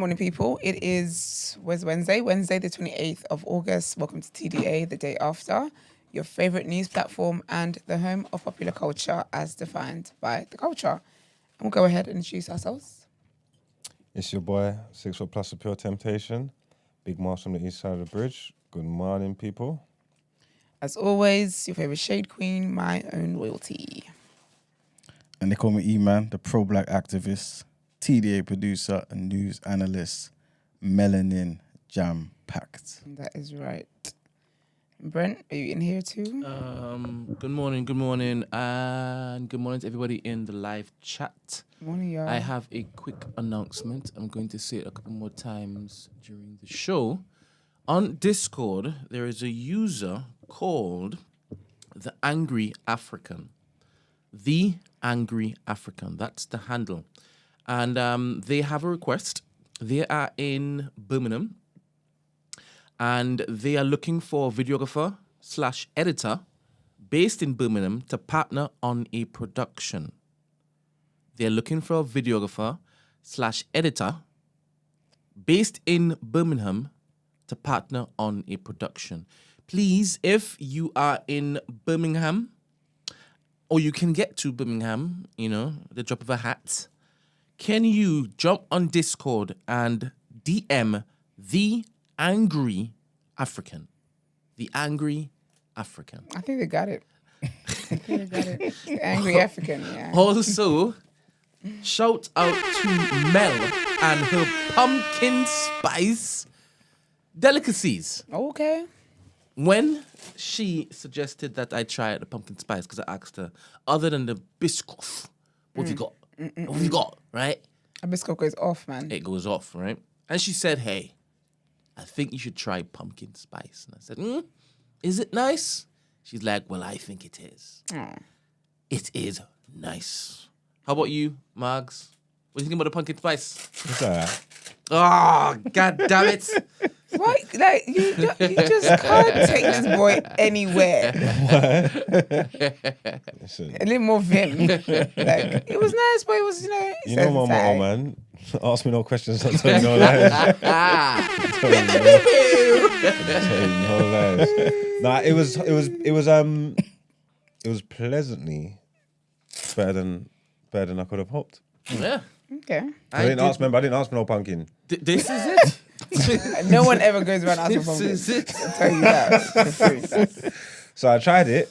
morning, people. It is, Wednesday? Wednesday, the 28th of August. Welcome to TDA, the day after, your favorite news platform and the home of popular culture as defined by the culture. And we'll go ahead and introduce ourselves. It's your boy, 6 foot plus of pure temptation. Big Mars from the east side of the bridge. Good morning, people. As always, your favorite shade queen, my own royalty. And they call me E-Man, the pro-black activist, TDA producer and news analyst, melanin jam-packed. That is right. Brent, are you in here too? Good morning, and good morning to everybody in the live chat. Morning, y'all. I have a quick announcement. I'm going to say it a couple more times during the show. On Discord, there is a user called The Angry African. The Angry African. That's the handle. And they have a request. They are in Birmingham. And they are looking for a videographer / editor based in Birmingham to partner on a production. They're looking for a videographer / editor based in Birmingham to partner on a production. Please, if you are in Birmingham, or you can get to Birmingham, the drop of a hat, can you jump on Discord and DM The Angry African? The Angry African. I think they got it. The Angry African, yeah. Also, shout out to Mel and her pumpkin spice delicacies. Okay. When she suggested that I try the pumpkin spice, because I asked her, other than the biscoff, what have you got? What have you got, right? A biscuit goes off, man. It goes off, right? And she said, hey, I think you should try pumpkin spice. And I said, is it nice? She's like, well, I think it is. It is nice. How about you, Margs? What do you think about the pumpkin spice? It's alright. Oh, God damn it. Why? Like, you just can't take this boy anywhere. Listen, A little more vim. Like, it was nice, but it was, you know my motto, man. Ask me no questions, don't tell you no lies. Tell you no lies. Nah, it was pleasantly better than I could have hoped. Yeah. Okay. I didn't ask for no pumpkin. This is it. No one ever goes around asking for This is it. I'll tell you that. So I tried it,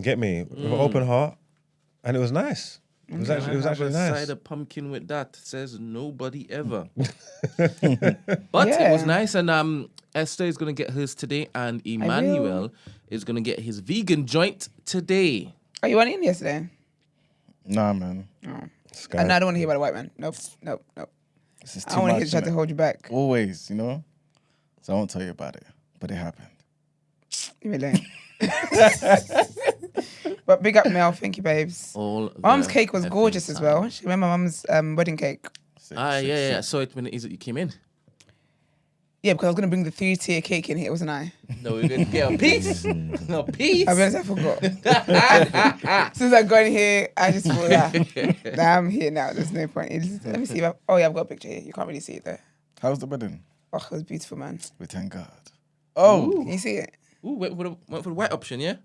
get me, with an open heart, and it was nice. It was actually nice. Cider pumpkin with that says nobody ever. But it was nice, and Esther is gonna get hers today, and Emmanuel is gonna get his vegan joint today. Oh, you weren't in yesterday? Nah, man. Oh. I don't want to hear about a white man. Nope. This is I too don't want to much, hear try to innit? hold you back. Always, So I won't tell you about it. But it happened. Leave me alone. But big up Mel, thank you, babes. Mum's cake was gorgeous as well. She remember Mum's wedding cake. Yeah. I saw it when you came in. Yeah, because I was going to bring the 3-tier cake in here, wasn't I? No, we're going to get a piece. No, piece. I realized I forgot. As soon as I got in here, I just thought, nah, I'm here now. There's no point. Let me see. I've got a picture here. You can't really see it though. How's the wedding? Oh, it was beautiful, man. We thank God. Oh, can you see it? Ooh, went for the white option, yeah?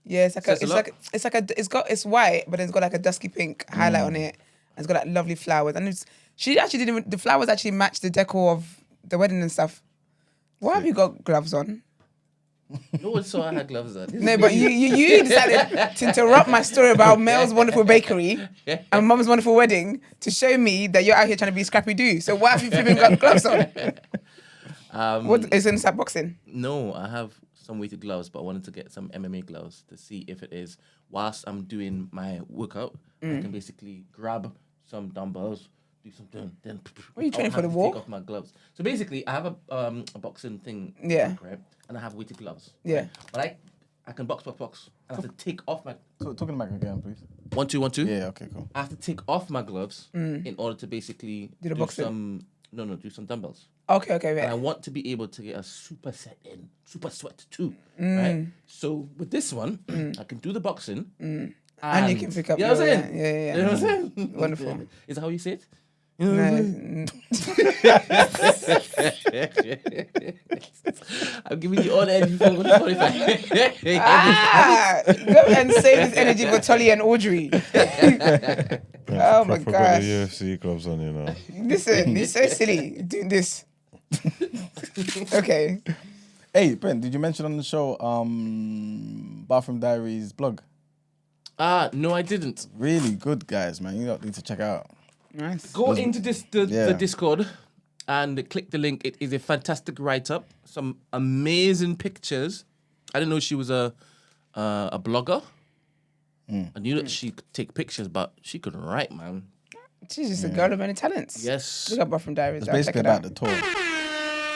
Yeah, it's white, but it's got like a dusky pink highlight on it. And it's got like lovely flowers. And the flowers actually match the decor of the wedding and stuff. Why have you got gloves on? No one saw I had gloves on. No, but you decided to interrupt my story about Mel's wonderful bakery and Mum's wonderful wedding to show me that you're out here trying to be Scrappy-Doo. So why have you flipping got gloves on? What is inside boxing? No, I have some weighted gloves, but I wanted to get some MMA gloves to see if it is, whilst I'm doing my workout, I can basically grab some dumbbells, do something, then What are you training for, the take war? off my gloves. So basically, I have a boxing thing, Yeah. right? And I have weighted gloves. Yeah. Right? But I can box. I have to take off my Talking back again, please. 1 2 1 2. Yeah, okay, cool. I have to take off my gloves in order to basically Do the boxing? do some dumbbells. Okay, And I right. want to be able to get a super set in, super sweat too, right? So with this one, I can do the boxing. And you can pick up You know what I'm your- saying? yeah. You know what I'm saying? Wonderful. Is that how you say it? No. I'm giving you all the energy for 45. Go and save this energy for Tolly and Audrey. Oh my Proper got the gosh. UFC gloves on, you know. Listen, it's so silly doing this. Okay. Hey, Brent, did you mention on the show Bathroom Diaries blog? No, I didn't. Really good, guys, man. You don't need to check out. Nice. Go into the Yeah. Discord and click the link. It is a fantastic write-up. Some amazing pictures. I didn't know she was a blogger. I knew that she could take pictures, but she could write, man. She's just a girl of many talents. Yes. Look up Bathroom Diaries. It's I'll check basically it about out. the tour.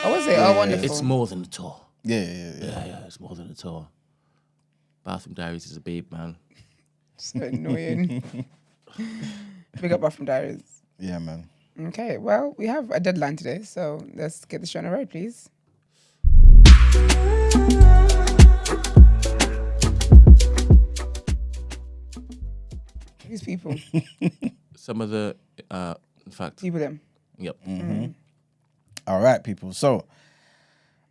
Oh, was it? Oh, wonderful. It's more than a tour. Yeah. Yeah, it's more than a tour. Bathroom Diaries is a babe, man. So annoying. Big up Bathroom Diaries. Yeah, man. Okay, well, we have a deadline today, so let's get the show on the road, please. These people. Some of the, in fact, People them. yep. All right, people. So,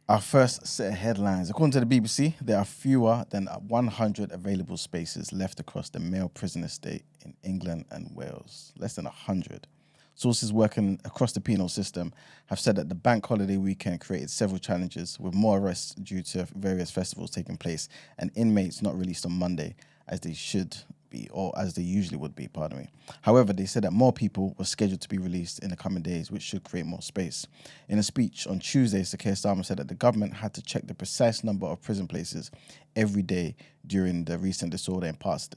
our first set of headlines. According to the BBC, there are fewer than 100 available spaces left across the male prison estate in England and Wales. Less than 100. Sources working across the penal system have said that the bank holiday weekend created several challenges, with more arrests due to various festivals taking place and inmates not released on Monday as they should be, or as they usually would be, pardon me. However, they said that more people were scheduled to be released in the coming days, which should create more space. In a speech on Tuesday, Sir Keir Starmer said that the government had to check the precise number of prison places every day during the recent disorder in parts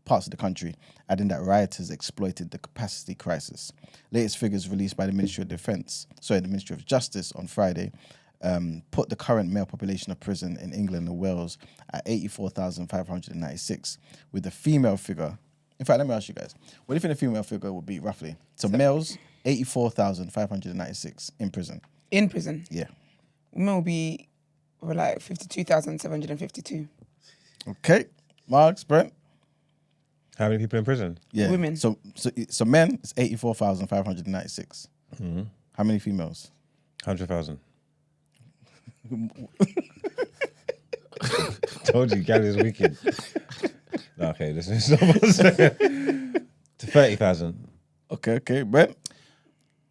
of the country, adding that rioters exploited the capacity crisis. Latest figures released by the Ministry of Justice on Friday put the current male population of prison in England and Wales at 84,596, with the female figure. In fact, let me ask you guys, what do you think the female figure would be roughly? So males, 84,596 in prison. In prison. Yeah. Women will be like 52,752. Okay. Marks, Brent? How many people in prison? Yeah. Women. So men, it's 84,596. How many females? 100,000. Told you, Gary's wicked. Okay, this is not what I'm saying. To 30,000. Okay. Brent?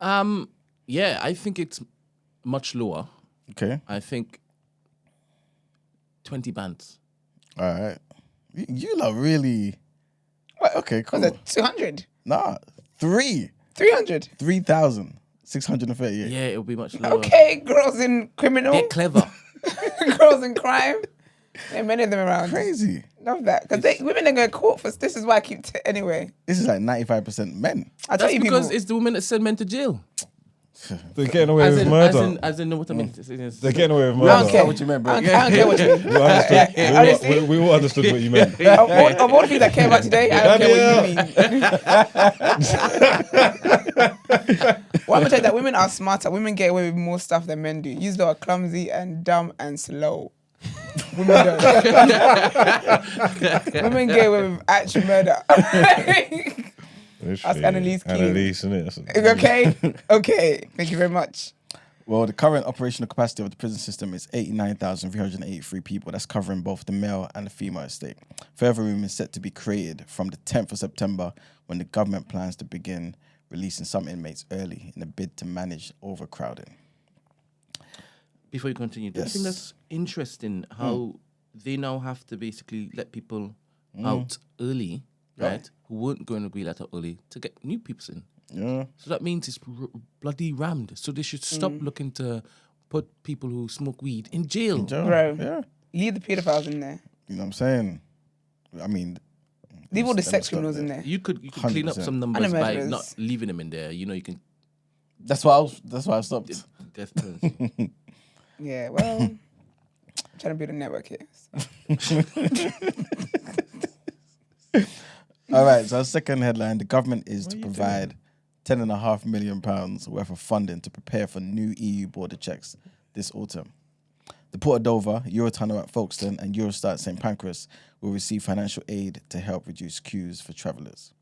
Yeah, I think it's much lower. Okay. I think 20 bands. All right. You lot really... What? Okay, cool. Was it 200? Nah, 300? 3,638. Yeah, it'll be much lower. Okay, girls in criminal. Get clever. Girls in crime. There are many of them around. Crazy. Love that. Because women are going to court for this. Is why I keep... anyway. This is like 95% men. I tell That's you because people... it's the women that send men to jail. They're getting away with murder. As in, know what I mean? They're getting away with I don't murder. care. what you meant, bro. I don't care what you mean. We understood. Honestly. We all understood what you meant. Of all the things I care about today, I don't care what you mean. Well, I'm going to tell you that women are smarter. Women get away with more stuff than men do. You are clumsy and dumb and slow. Women don't. Women get away with actual murder. Ask Annalise Keane. Annalise, innit? Okay. Thank you very much. Well, the current operational capacity of the prison system is 89,383 people. That's covering both the male and the female estate. Further room is set to be created from the 10th of September, when the government plans to begin releasing some inmates early in a bid to manage overcrowding. Before you continue, do you Yes. think that's interesting how they now have to basically let people out early, right? Who weren't going to be let out early to get new people in. Yeah. So that means it's bloody rammed. So they should stop looking to put people who smoke weed in jail. Bro. Yeah. Leave the pedophiles in there. You know what I'm saying? I mean... Leave all the them sex stop criminals there. in there. You could clean up 100%. some numbers by murderers. not leaving them in there. You know, you can That's why I stopped. death penalty. Yeah, well, I'm trying to build a network here. So. All right, so our second headline, the government is to provide £10.5 million worth of funding to prepare for new EU border checks this autumn. The Port of Dover, Eurotunnel at Folkestone and Eurostar at St Pancras will receive financial aid to help reduce queues for travellers.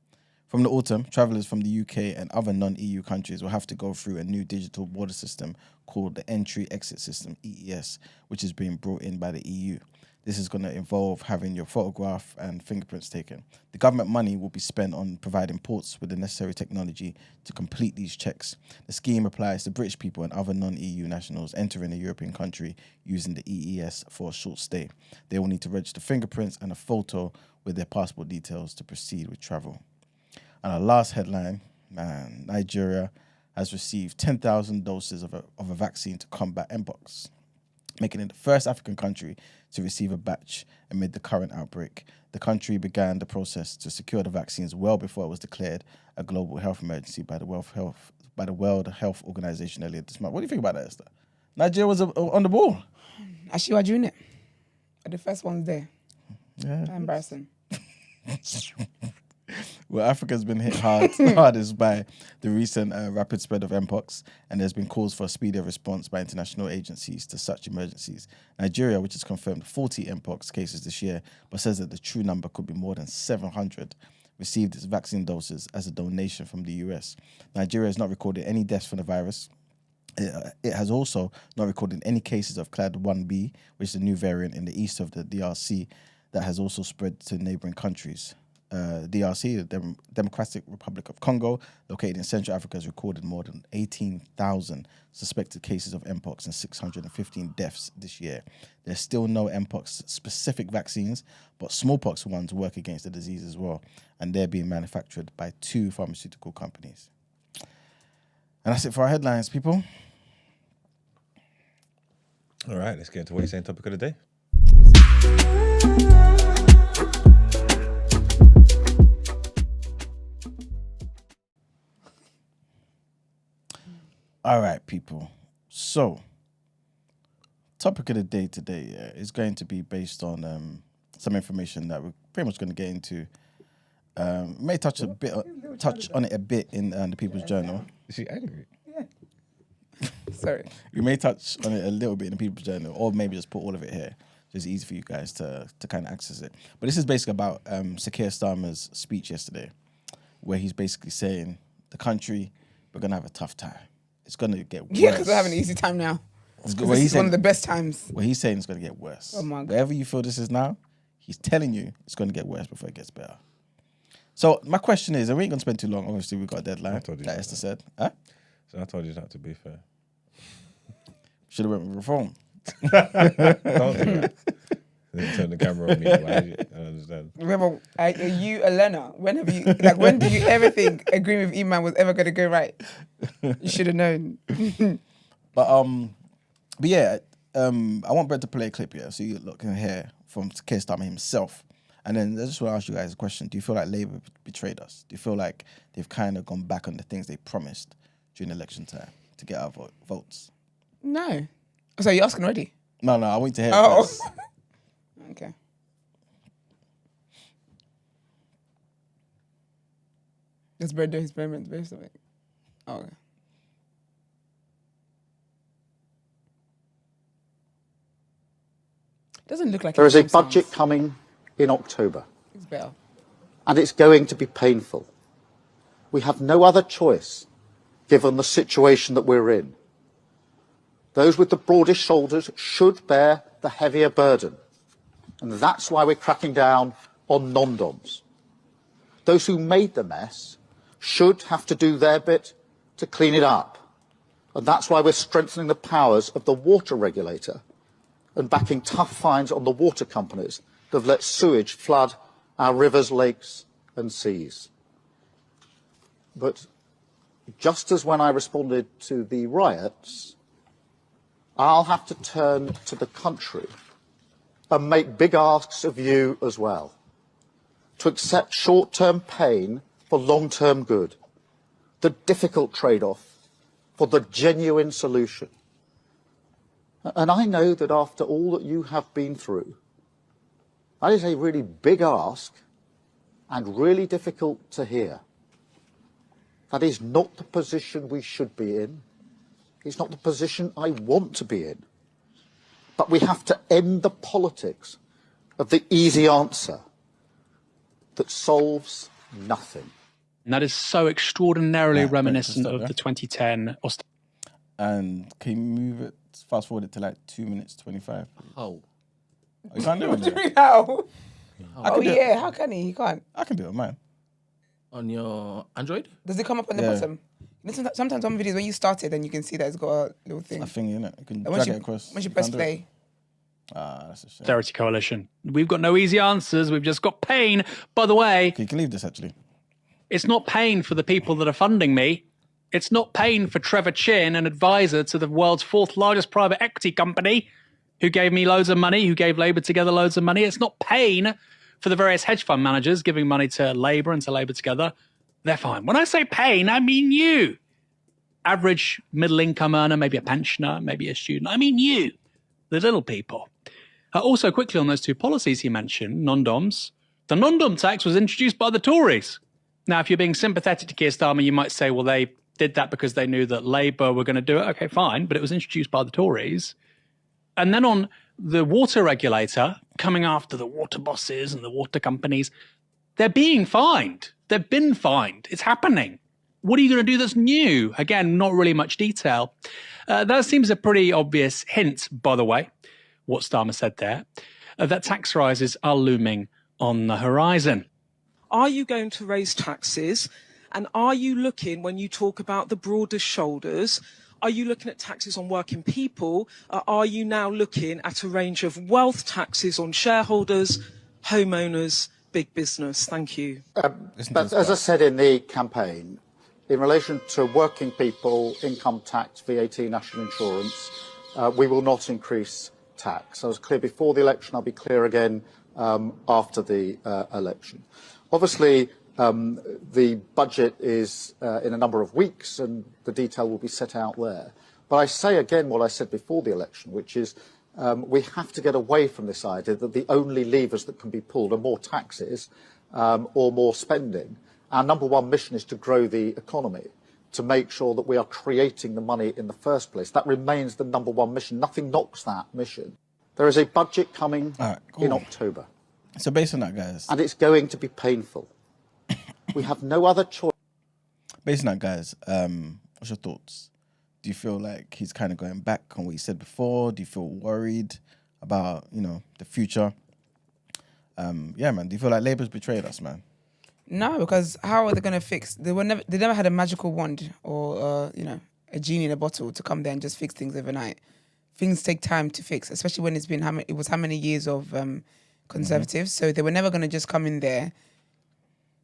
From the autumn, travellers from the UK and other non-EU countries will have to go through a new digital border system called the Entry-Exit System, EES, which is being brought in by the EU. This is going to involve having your photograph and fingerprints taken. The government money will be spent on providing ports with the necessary technology to complete these checks. The scheme applies to British people and other non-EU nationals entering a European country using the EES for a short stay. They will need to register fingerprints and a photo with their passport details to proceed with travel. And our last headline, man, Nigeria has received 10,000 doses of a vaccine to combat Mpox, making it the first African country to receive a batch amid the current outbreak. The country began the process to secure the vaccines well before it was declared a global health emergency by the World Health Organization earlier this month. What do you think about that, Esther? Nigeria was on the ball. Actually, we're doing it. We're the first ones there. Yeah. Embarrassing. Well, Africa's been hit hardest by the recent rapid spread of Mpox, and there's been calls for a speedier response by international agencies to such emergencies. Nigeria, which has confirmed 40 Mpox cases this year, but says that the true number could be more than 700, received its vaccine doses as a donation from the US. Nigeria has not recorded any deaths from the virus. It has also not recorded any cases of Clade 1B, which is a new variant in the east of the DRC that has also spread to neighboring countries. DRC, the Democratic Republic of Congo, located in Central Africa, has recorded more than 18,000 suspected cases of Mpox and 615 deaths this year. There's still no Mpox-specific vaccines, but smallpox ones work against the disease as well, and they're being manufactured by 2 pharmaceutical companies. And that's it for our headlines, people. All right, let's get into what you're saying topic of the day. All right, people. So, topic of the day today is going to be based on some information that we're pretty much going to get into. May touch on it a bit in the People's Journal. Is she angry? Sorry. We may touch on it a little bit in the People's Journal, or maybe just put all of it here. It's easy for you guys to kind of access it. But this is basically about Keir Starmer's speech yesterday, where he's basically saying the country, we're going to have a tough time. It's going to get worse. Yeah, because we're having an easy time now. This is one of the best times. Well, he's saying it's going to get worse. Oh my God. Wherever you feel this is now, he's telling you it's going to get worse before it gets better. So my question is, and we ain't going to spend too long. Obviously, we've got a deadline. I told you that Esther said. Huh? So I told you not to be fair. Should have went with reform. Don't do that. Then turn the camera on me. Why did you? I don't understand. Remember, are you a learner? When did you ever think agreeing with Iman was ever going to go right? You should have known. But yeah, I want Brent to play a clip here, so you look and hear from Keir Starmer himself. And then I just want to ask you guys a question. Do you feel like Labour betrayed us? Do you feel like they've kind of gone back on the things they promised during election time to get our votes? No. So you're asking already? No, I want you to hear it first. Okay. Does Brent do his experiments based on it? Oh, okay. Doesn't look like There is a it budget sounds. coming in October, It's better. and it's going to be painful. We have no other choice, given the situation that we're in. Those with the broadest shoulders should bear the heavier burden, and that's why we're cracking down on non-doms. Those who made the mess should have to do their bit to clean it up, and that's why we're strengthening the powers of the water regulator and backing tough fines on the water companies that have let sewage flood our rivers, lakes and seas. But just as when I responded to the riots, I'll have to turn to the country and make big asks of you as well, to accept short-term pain for long-term good, the difficult trade-off for the genuine solution. And I know that after all that you have been through, that is a really big ask and really difficult to hear. That is not the position we should be in. It's not the position I want to be in. But we have to end the politics of the easy answer that solves nothing. And that is so extraordinarily Right, reminiscent stop of there. the 2010 And can you move it, fast forward it to like 2 minutes 25? Oh. You can't do it. there. How? I Oh can do it. yeah, how can he? He can't. I can do it, man. On your Android? Does it come up on the Yeah. bottom? You know, sometimes on videos when you start it, then you can see that it's got a little thing. A thing, innit? You can And drag it across. once you You press can't do it. play, That's a shame. Austerity Coalition. We've got no easy answers. We've just got pain. By the way, Okay, you can leave this actually. it's not pain for the people that are funding me. It's not pain for Trevor Chin, an advisor to the world's 4th largest private equity company, who gave me loads of money, who gave Labour Together loads of money. It's not pain for the various hedge fund managers giving money to Labour and to Labour Together. They're fine. When I say pain, I mean you. Average middle income earner, maybe a pensioner, maybe a student. I mean you, the little people. Also, quickly on those two policies he mentioned, non-doms. The non-dom tax was introduced by the Tories. Now, if you're being sympathetic to Keir Starmer, you might say, well, they did that because they knew that Labour were going to do it. Okay, fine, but it was introduced by the Tories. And then on the water regulator, coming after the water bosses and the water companies, they're being fined. They've been fined. It's happening. What are you going to do that's new? Again, not really much detail. That seems a pretty obvious hint, by the way, what Starmer said there, that tax rises are looming on the horizon. Are you going to raise taxes? And are you looking, when you talk about the broader shoulders, are you looking at taxes on working people? Or are you now looking at a range of wealth taxes on shareholders, homeowners, big business? Thank you. But as I said in the campaign, in relation to working people, income tax, VAT, national insurance, we will not increase tax. I was clear before the election, I'll be clear again after the election. Obviously, the budget is in a number of weeks and the detail will be set out there. But I say again what I said before the election, which is we have to get away from this idea that the only levers that can be pulled are more taxes or more spending. Our number one mission is to grow the economy, to make sure that we are creating the money in the first place. That remains the number one mission. Nothing knocks that mission. There is a budget coming in October. So based on that, guys. And it's going to be painful. We have no other choice. Based on that, guys, what's your thoughts? Do you feel like he's kind of going back on what he said before? Do you feel worried about, the future? Yeah, man. Do you feel like Labour's betrayed us, man? no, because how are they going to fix? They never had a magical wand or a genie in a bottle to come there and just fix things overnight. Things take time to fix, especially when it's been how many years of Conservatives. So they were never going to just come in there.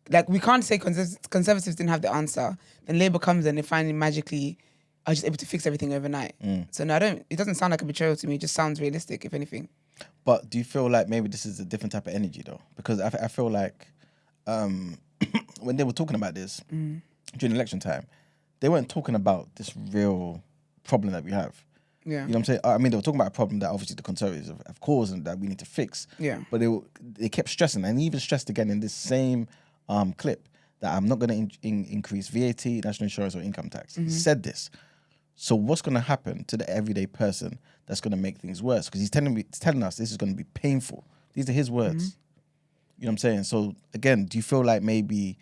Like, we can't say Conservatives didn't have the answer. Then Labour comes in and finally magically are just able to fix everything overnight. So no, it doesn't sound like a betrayal to me. It just sounds realistic, if anything. But do you feel like maybe this is a different type of energy, though? Because I feel like when they were talking about this during election time, they weren't talking about this real problem that we have. Yeah. You know what I'm saying? I mean, they were talking about a problem that obviously the Conservatives have caused and that we need to fix. Yeah. But they kept stressing, and even stressed again in this same clip, that I'm not going to increase VAT, national insurance, or income tax. He said this. So what's going to happen to the everyday person that's going to make things worse? Because he's telling us this is going to be painful. These are his words. You know what I'm saying? So again, do you feel like maybe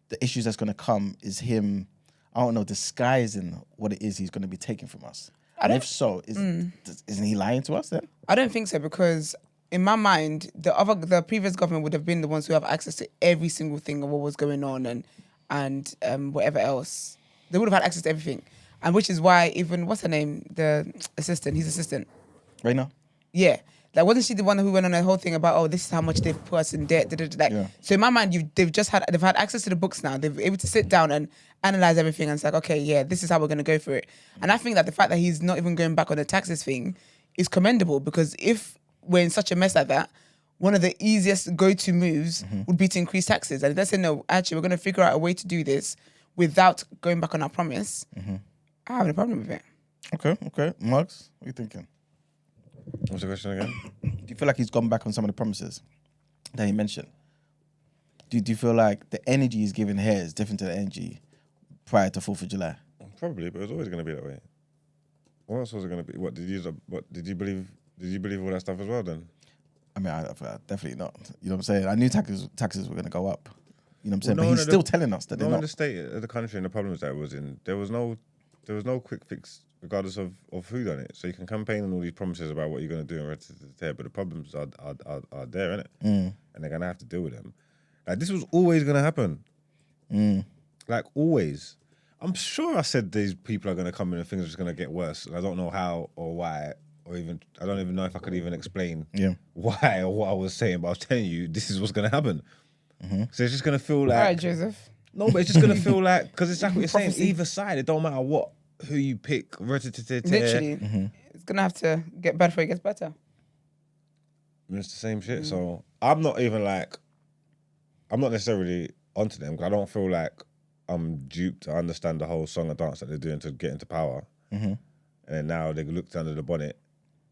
the issues that's going to come is him, I don't know, disguising what it is he's going to be taking from us? And if so, isn't he lying to us then? I don't think so, because in my mind, the previous government would have been the ones who have access to every single thing of what was going on and whatever else. They would have had access to everything. And which is why even, what's her name? The assistant, his assistant. Right now? Yeah. Like, wasn't she the one who went on a whole thing about, this is how much they've put us in debt? So in my mind, they've had access to the books now. They've been able to sit down and analyze everything and it's like, okay, yeah, this is how we're going to go for it. And I think that the fact that he's not even going back on the taxes thing is commendable, because if we're in such a mess like that, one of the easiest go-to moves would be to increase taxes. And if they say, no, actually, we're going to figure out a way to do this without going back on our promise, I have no problem with it. Okay. Mugs, what are you thinking? What's the question again? Do you feel like he's gone back on some of the promises that he mentioned? Do you feel like the energy he's giving here is different to the energy prior to 4th of July? Probably, but it's always going to be that way. What else was it going to be? What did you believe? Did you believe all that stuff as well then? I mean, I definitely not. You know what I'm saying? I knew taxes were going to go up. You know what I'm saying? Well, But no, he's no, still telling us that they're knowing not. the state of the country and the problems that it was in, there was no quick fix regardless of who done it. So you can campaign on all these promises about what you're going to do and but the problems are there, innit? And they're going to have to deal with them. Like, this was always going to happen. Like, always. I'm sure I said these people are going to come in and things are just going to get worse. And I don't know how or why, or even, I don't even know if I could even explain why or what I was saying, but I was telling you, this is what's going to happen. So it's just going to feel like... All right, Joseph. No, but it's just going to feel like... Because it's like what you're saying, Prophecy. either side, it don't matter who you pick. Literally. It's going to have to get better before it gets better. It's the same shit. So I'm not even like... I'm not necessarily onto them because I don't feel like I'm duped to understand the whole song and dance that they're doing to get into power. And then now they looked under the bonnet.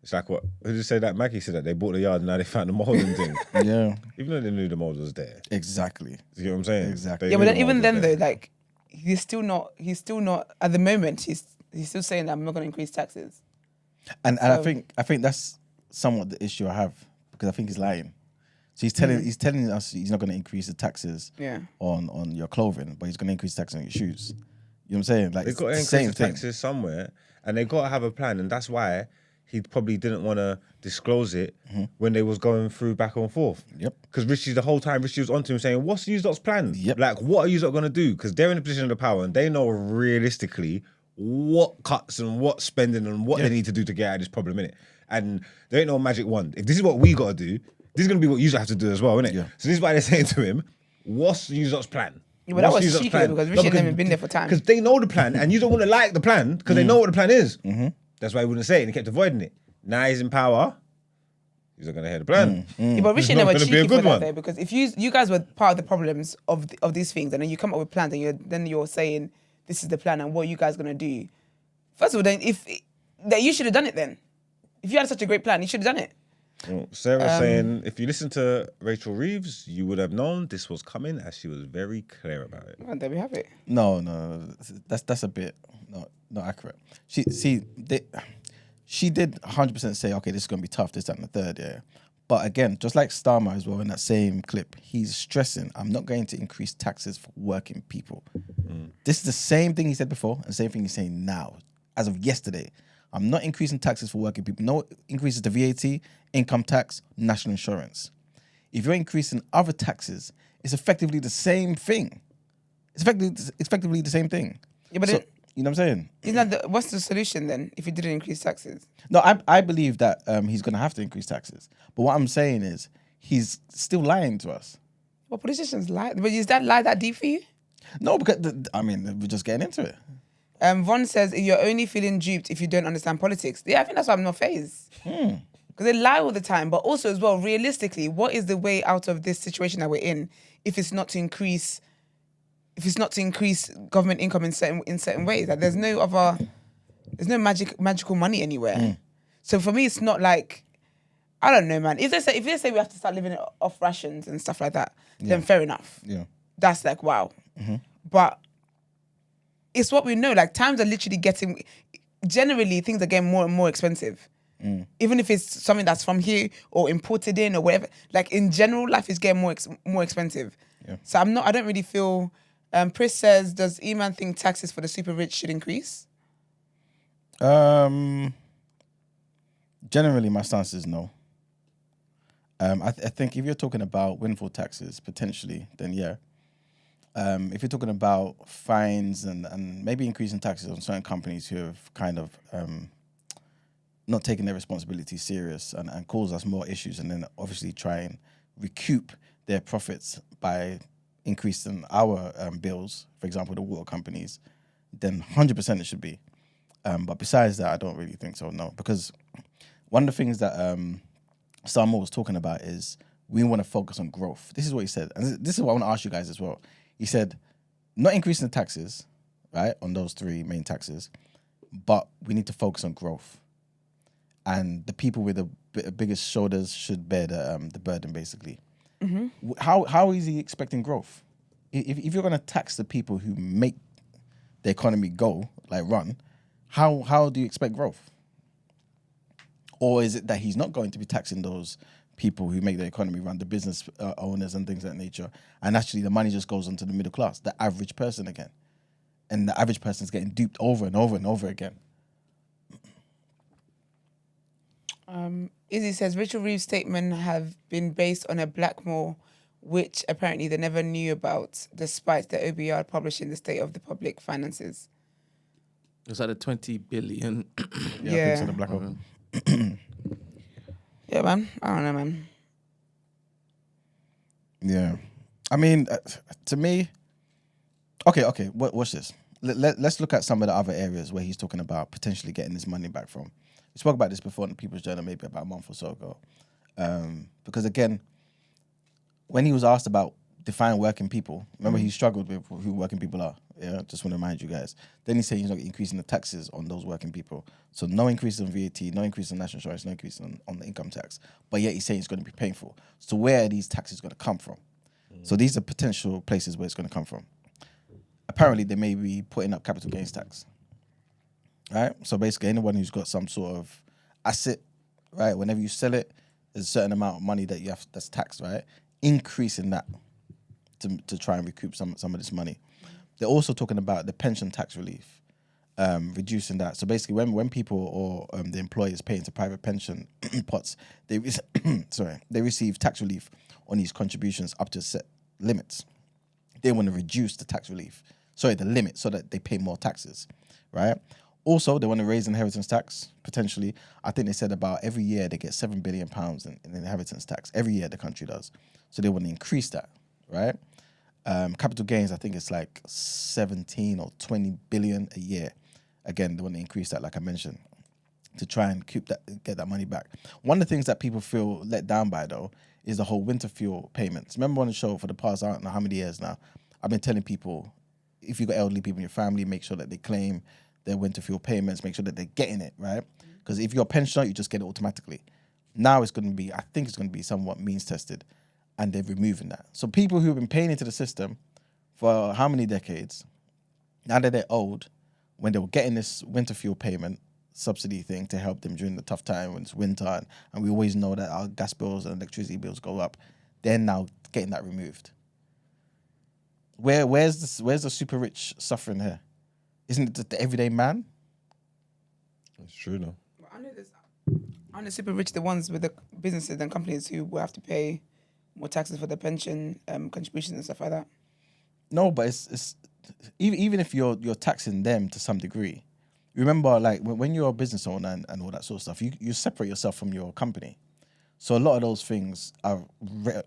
It's like what? Who did say that? Maggie said that they bought the yard and now they found the mold and thing. Yeah. Even though they knew the mold was there. Exactly. You get what I'm saying? Exactly. They Yeah, knew but the then, mold even was then, there. though, like, he's still not, at the moment, he's still saying that I'm not going to increase taxes. And I think that's somewhat the issue I have because I think he's lying. So he's telling us he's not going to increase the taxes on your clothing, but he's going to increase taxes on your shoes. You know what I'm saying? Like, They've got to it's increase the same the thing. taxes somewhere, and they got to have a plan, and that's why he probably didn't want to disclose it when they was going through back and forth. Yep. Because the whole time Richie was onto him saying, "What's you lot's plan? Yep. Like, what are you lot going to do?" Because they're in a position of power, and they know realistically what cuts and what spending and what they need to do to get out of this problem, innit? And there ain't no magic wand. If this is what we got to do, this is going to be what you have to do as well, innit? Yeah. So this is why they're saying to him, "What's you lot's plan?" Yeah, but that What's was you lot's cheeky because Richie and them have been there for time. Because they know the plan, and you don't want to like the plan because they know what the plan is. That's why he wouldn't say it and he kept avoiding it. Now he's in power. He's not going to hear the plan. Yeah, but Richie It's not never gonna be a cheeky good for that one. though, because if you guys were part of the problems of these things, and then you come up with plans, and you're saying this is the plan and what you guys gonna do. First of all, then that you should have done it then. If you had such a great plan, you should have done it. Well, Sarah's saying, if you listen to Rachel Reeves, you would have known this was coming as she was very clear about it. And there we have it. No. That's a bit not accurate. She did 100% say, okay, this is going to be tough, this, that, and the third, yeah. But again, just like Starmer as well in that same clip, he's stressing, I'm not going to increase taxes for working people. This is the same thing he said before and the same thing he's saying now, as of yesterday. I'm not increasing taxes for working people. No increases to VAT, income tax, national insurance. If you're increasing other taxes, it's effectively the same thing. It's effectively the same thing. Yeah, but So, you know what I'm saying? what's the solution then if you didn't increase taxes? No, I believe that he's going to have to increase taxes. But what I'm saying is he's still lying to us. Well, politicians lie. But is that lie that deep for you? No, because, we're just getting into it. Von says you're only feeling duped if you don't understand politics. Yeah, I think that's why I'm not phased. Because they lie all the time. But also as well, realistically, what is the way out of this situation that we're in if it's not to increase government income in certain ways? Like there's no magical money anywhere. So for me, it's not like, I don't know, man. If they say we have to start living off rations and stuff like that, then fair enough. Yeah. That's like, wow. But it's what we know. Like times are literally generally things are getting more and more expensive. Even if it's something that's from here or imported in or whatever. Like in general, life is getting more expensive. Yeah. So I don't really feel. Pris says, does Eman think taxes for the super rich should increase? Generally, my stance is no. I think if you're talking about windfall taxes, potentially, then yeah. If you're talking about fines and maybe increasing taxes on certain companies who have kind of not taken their responsibility serious and cause us more issues, and then obviously try and recoup their profits by increasing our bills, for example, the water companies, then 100% it should be. But besides that, I don't really think so, no. Because one of the things that Starmer was talking about is we want to focus on growth. This is what he said. And this is what I want to ask you guys as well. He said, not increasing the taxes, right, on those three main taxes, but we need to focus on growth. And the people with the biggest shoulders should bear the burden, basically. How is he expecting growth? If you're going to tax the people who make the economy go, like run, how do you expect growth? Or is it that he's not going to be taxing those people who make the economy run, the business owners and things of that nature. And actually the money just goes onto the middle class, the average person again. And the average person is getting duped over and over and over again. Izzy says Rachel Reeves' statement have been based on a blackmail, which apparently they never knew about, despite the OBR publishing the state of the public finances. Was that a 20 billion? Yeah, I think so, the black hole. Yeah, man. I don't know, man. Yeah. I mean, to me, okay, watch this. Let's look at some of the other areas where he's talking about potentially getting this money back from. We spoke about this before in the People's Journal, maybe about a month or so ago. Because again, when he was asked about define working people, remember he struggled with who working people are. Yeah, just want to remind you guys. Then he said he's not increasing the taxes on those working people. So no increase on VAT, no increase on national insurance, no increase on the income tax. But yet he's saying it's going to be painful. So where are these taxes going to come from? So these are potential places where it's going to come from. Apparently, they may be putting up capital gains tax. Right? So basically, anyone who's got some sort of asset, right? Whenever you sell it, there's a certain amount of money that you have that's taxed, right? Increasing that to try and recoup some of this money. They're also talking about the pension tax relief, reducing that. So basically, when people or the employers pay into private pension pots, they receive tax relief on these contributions up to set limits. They want to reduce the tax relief, the limit, so that they pay more taxes, right? Also, they want to raise inheritance tax, potentially. I think they said about every year they get £7 billion in inheritance tax. Every year the country does. So they want to increase that, right? Capital gains, I think it's like 17 or 20 billion a year. Again, they want to increase that, like I mentioned, to try and get that money back. One of the things that people feel let down by, though, is the whole winter fuel payments. Remember on the show for the past, I don't know how many years now, I've been telling people, if you've got elderly people in your family, make sure that they claim their winter fuel payments, make sure that they're getting it, right? Because if you're a pensioner, you just get it automatically. Now it's going to be, I think it's going to be somewhat means tested, and they're removing that. So people who have been paying into the system for how many decades, now that they're old, when they were getting this winter fuel payment subsidy thing to help them during the tough time when it's winter, and we always know that our gas bills and electricity bills go up, they're now getting that removed. Where's the super rich suffering here? Isn't it the everyday man? It's true, though. Aren't the super rich the ones with the businesses and companies who will have to pay more taxes for their pension contributions and stuff like that? No, but it's even if you're taxing them to some degree. Remember, like when you're a business owner and all that sort of stuff, you separate yourself from your company. So a lot of those things are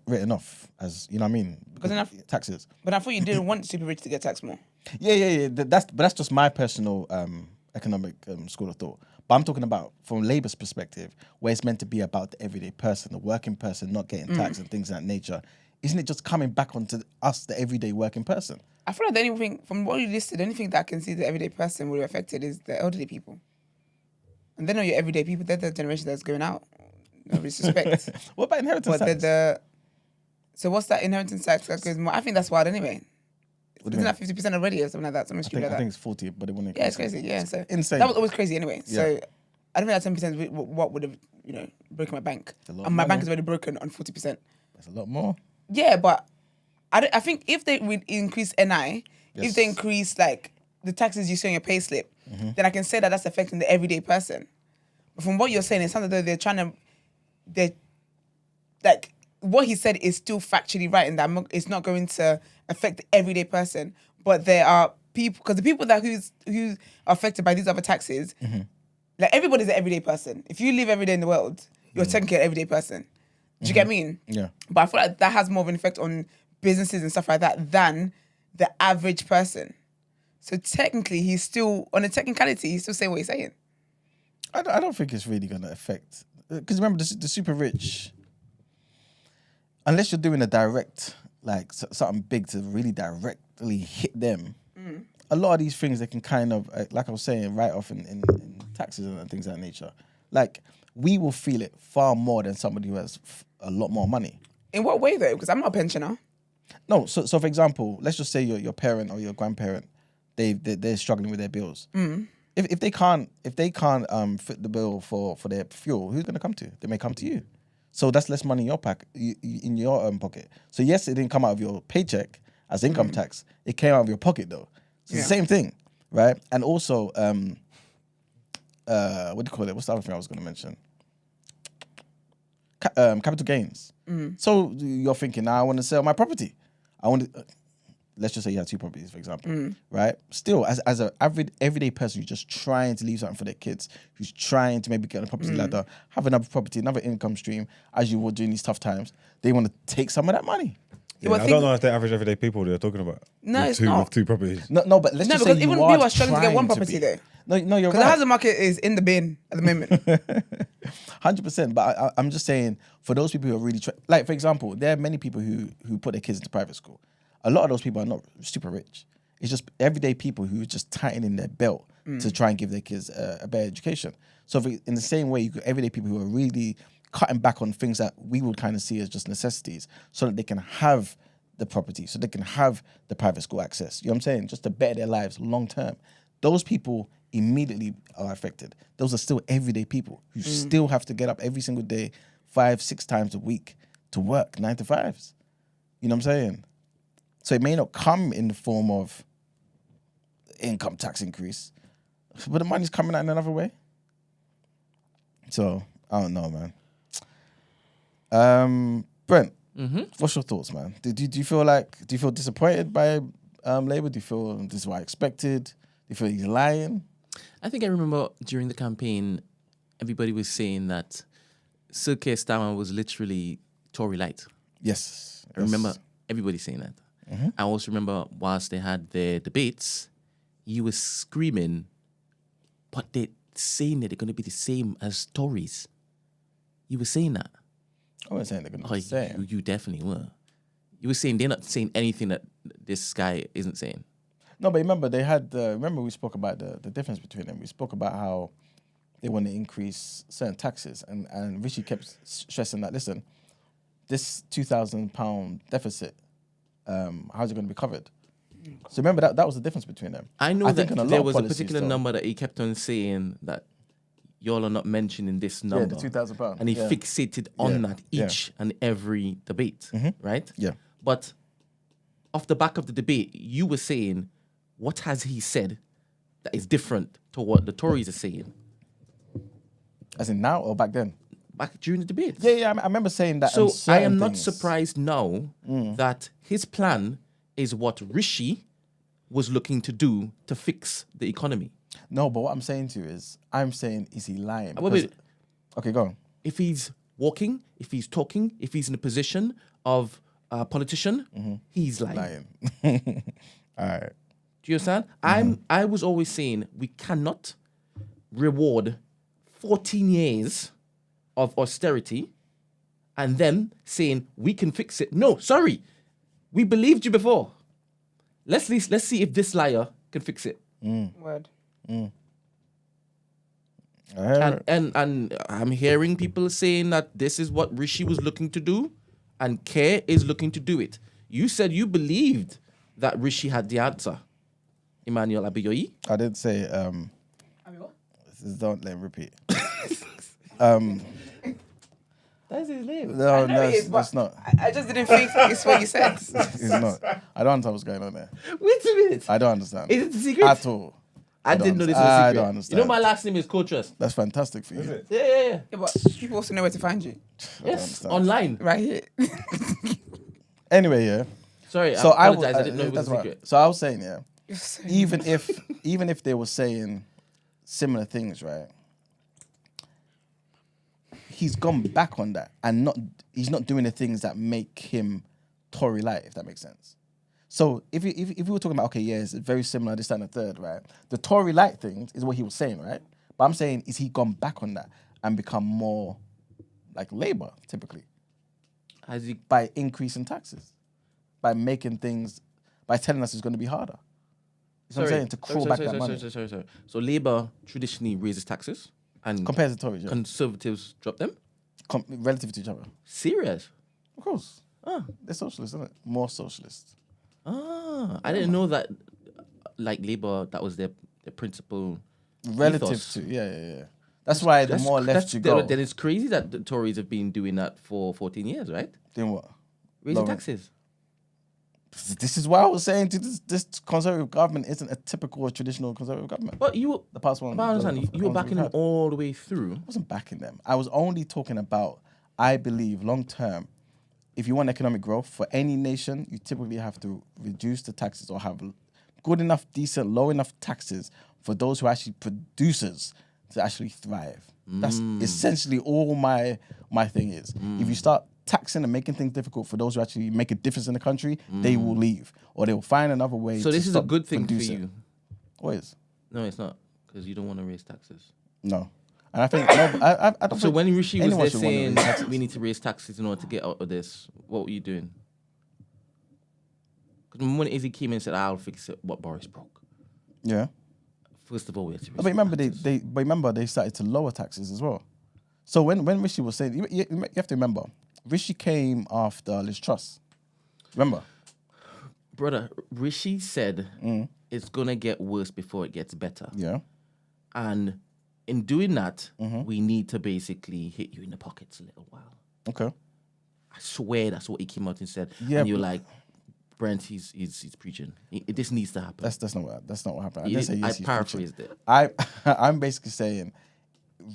written off as, you know what I mean? Because taxes. But I thought you didn't want super rich to get taxed more. Yeah. That's just my personal economic school of thought. But I'm talking about from Labour's perspective, where it's meant to be about the everyday person, the working person not getting taxed and things of that nature. Isn't it just coming back onto us, the everyday working person? I feel like the only thing, from what you listed, the only thing that I can see the everyday person will be affected is the elderly people. And they're not your everyday people, they're the generation that's going out. No disrespect. What about inheritance tax? So what's that inheritance tax that goes more? I think that's wild anyway. Isn't that 50% already or something like that? Something stupid like that. I think it's 40, but it wouldn't. Yeah, it's crazy. Yeah, so insane. That was always crazy anyway. Yeah. So I don't think that 10% is what would have, broken my bank. And my bank is already broken on 40%. That's a lot more. Yeah, but I think if they would increase NI, if they increase like the taxes you see on your pay slip, then I can say that that's affecting the everyday person. But from what you're saying, it sounds like they're trying to, like what he said is still factually right, and that it's not going to affect the everyday person. But there are people, because the people that who are affected by these other taxes, like everybody's an everyday person. If you live every day in the world, you're technically an everyday person. Do you get what I mean? Yeah. But I feel like that has more of an effect on businesses and stuff like that than the average person. So technically, he's still, on a technicality, he's still saying what he's saying. I don't think it's really going to affect, because remember the super rich, unless you're doing a direct, like something big to really directly hit them, a lot of these things they can kind of, like I was saying, write off in taxes and things of that nature. Like, we will feel it far more than somebody who has a lot more money. In what way though? Because I'm not a pensioner. No, so for example, let's just say your parent or your grandparent, they're struggling with their bills. If they can't fit the bill for their fuel, who's going to come to? They may come to you. So that's less money in your in your pocket. So yes, it didn't come out of your paycheck as income tax. It came out of your pocket though. So it's the same thing, right? And also, what do you call it? What's the other thing I was going to mention? Capital gains. So you're thinking, now I want to sell my property. I want to. Let's just say you have 2 properties, for example, right? Still, as an average everyday person who's just trying to leave something for their kids, who's trying to maybe get on a property ladder, have another property, another income stream, as you would during these tough times, they want to take some of that money. Yeah, I don't know if they're average everyday people they're talking about. No, with it's two, not. With 2 properties. No, but let's No, just say because even you people are are struggling to get one trying property be. there. No, you're Because the right. housing market is in the bin at the moment. 100%. But I'm just saying, for those people who are really like, for example, there are many people who put their kids into private school. A lot of those people are not super rich. It's just everyday people who are just tightening their belt to try and give their kids a better education. So in the same way, you got everyday people who are really cutting back on things that we would kind of see as just necessities so that they can have the property, so they can have the private school access. You know what I'm saying? Just to better their lives long term. Those people immediately are affected. Those are still everyday people who still have to get up every single day, 5-6 times a week to work 9 to 5s. You know what I'm saying? So it may not come in the form of income tax increase, but the money's coming out in another way. So I don't know, man. Brent, what's your thoughts, man? Do you feel disappointed by Labour? Do you feel this is what I expected? Do you feel he's lying? I think I remember during the campaign, everybody was saying that Sir Keir Starmer was literally Tory light. Yes. I remember everybody saying that. I also remember whilst they had their debates, you were screaming, but they're saying that they're going to be the same as Tories. You were saying that. I wasn't saying they're going to be the same. You definitely were. You were saying they're not saying anything that this guy isn't saying. No, but remember they had. Remember we spoke about the difference between them. We spoke about how they want to increase certain taxes, and Rishi kept stressing that. Listen, this £2,000 deficit, how's it going to be covered? So remember that was the difference between them. I know that think on a lot there of was a policies, particular though- number that he kept on saying that y'all are not mentioning this number. the £2,000. And he yeah. fixated on Yeah, that yeah. each and every debate, right? Yeah. But off the back of the debate, you were saying, what has he said that is different to what the Tories are saying As in now or back then? back during the debate? Yeah. I remember saying that. So on I certain am not things. surprised now that his plan is what Rishi was looking to do to fix the economy. No, but what I'm saying to you is, is he lying? Wait, wait. Because- Okay, go on. If he's walking, if he's talking, if he's in a position of a politician, he's lying. Lying. All right. Do you understand? I was always saying we cannot reward 14 years of austerity and then saying we can fix it. No, sorry. We believed you before. Let's see if this liar can fix it. Word. And I'm hearing people saying that this is what Rishi was looking to do and Keir is looking to do it. You said you believed that Rishi had the answer. Emmanuel Abiyoyi. I didn't say. Don't let him repeat. That's his name. No, know it is, it's but not. I just didn't think it's what you said. It's not. I don't understand what's going on there. Wait a minute. I don't understand. Is it a secret? At all. I don't didn't know this was understand. a I secret. don't understand. You know my last name is Coaches. That's fantastic for you. Yeah. Yeah, but people also know where to find you. Yes, understand. online. Right here. Anyway, yeah. Sorry, So I I apologize. I didn't know it was that's a right. secret. So I was saying, yeah. You're so Even if they were saying similar things, right? He's gone back on that and he's not doing the things that make him Tory light, if that makes sense. So if we were talking about, okay, yeah, it's very similar, this, that, and the third, right? The Tory light thing is what he was saying, right? But I'm saying, is he gone back on that and become more like Labour, typically? Has he? By increasing taxes, by telling us it's going to be harder. You know what I'm saying? To crawl back that money. Sorry. So Labour traditionally raises taxes and Compared to Tories, yeah. Conservatives drop them? Relative to each other. Serious? Of course. Ah. They're socialists, isn't it? More socialists. I didn't know that. Like Labour, that was their principal. Relative ethos. to, yeah. That's why the more left you go, Then it's crazy that the Tories have been doing that for 14 years, right? doing what? Raising Lowering- taxes. This is why I was saying this conservative government isn't a typical or traditional conservative government. But you, The past one. but I understand, you were ones backing we've them had. all the way through. I wasn't backing them. I was only talking about, I believe, long term, if you want economic growth for any nation, you typically have to reduce the taxes or have good enough, decent, low enough taxes for those who are actually producers to actually thrive. That's essentially all my thing is. If you start taxing and making things difficult for those who actually make a difference in the country, they will leave or they will find another way. So to this is a stop good thing producing. for you. What is? No, it's not, because you don't want to raise taxes. No. And I think no, I don't So think when Rishi was anyone there should wanna saying raise taxes. we need to raise taxes in order to get out of this, what were you doing? Because when Izzy came in and said, "I'll fix it," what Boris broke. Yeah. First of all, we had to raise But remember, taxes. they started to lower taxes as well. So when Rishi was saying, you have to remember, Rishi came after Liz Truss. Remember? Brother, Rishi said it's gonna get worse before it gets better. Yeah. And in doing that, we need to basically hit you in the pockets a little while. Okay. I swear that's what he came out and said. Yeah, and you're but- like, Brent, he's preaching. This needs to happen. That's not what happened. I didn't say yes, I he's preaching. paraphrased it. I'm basically saying,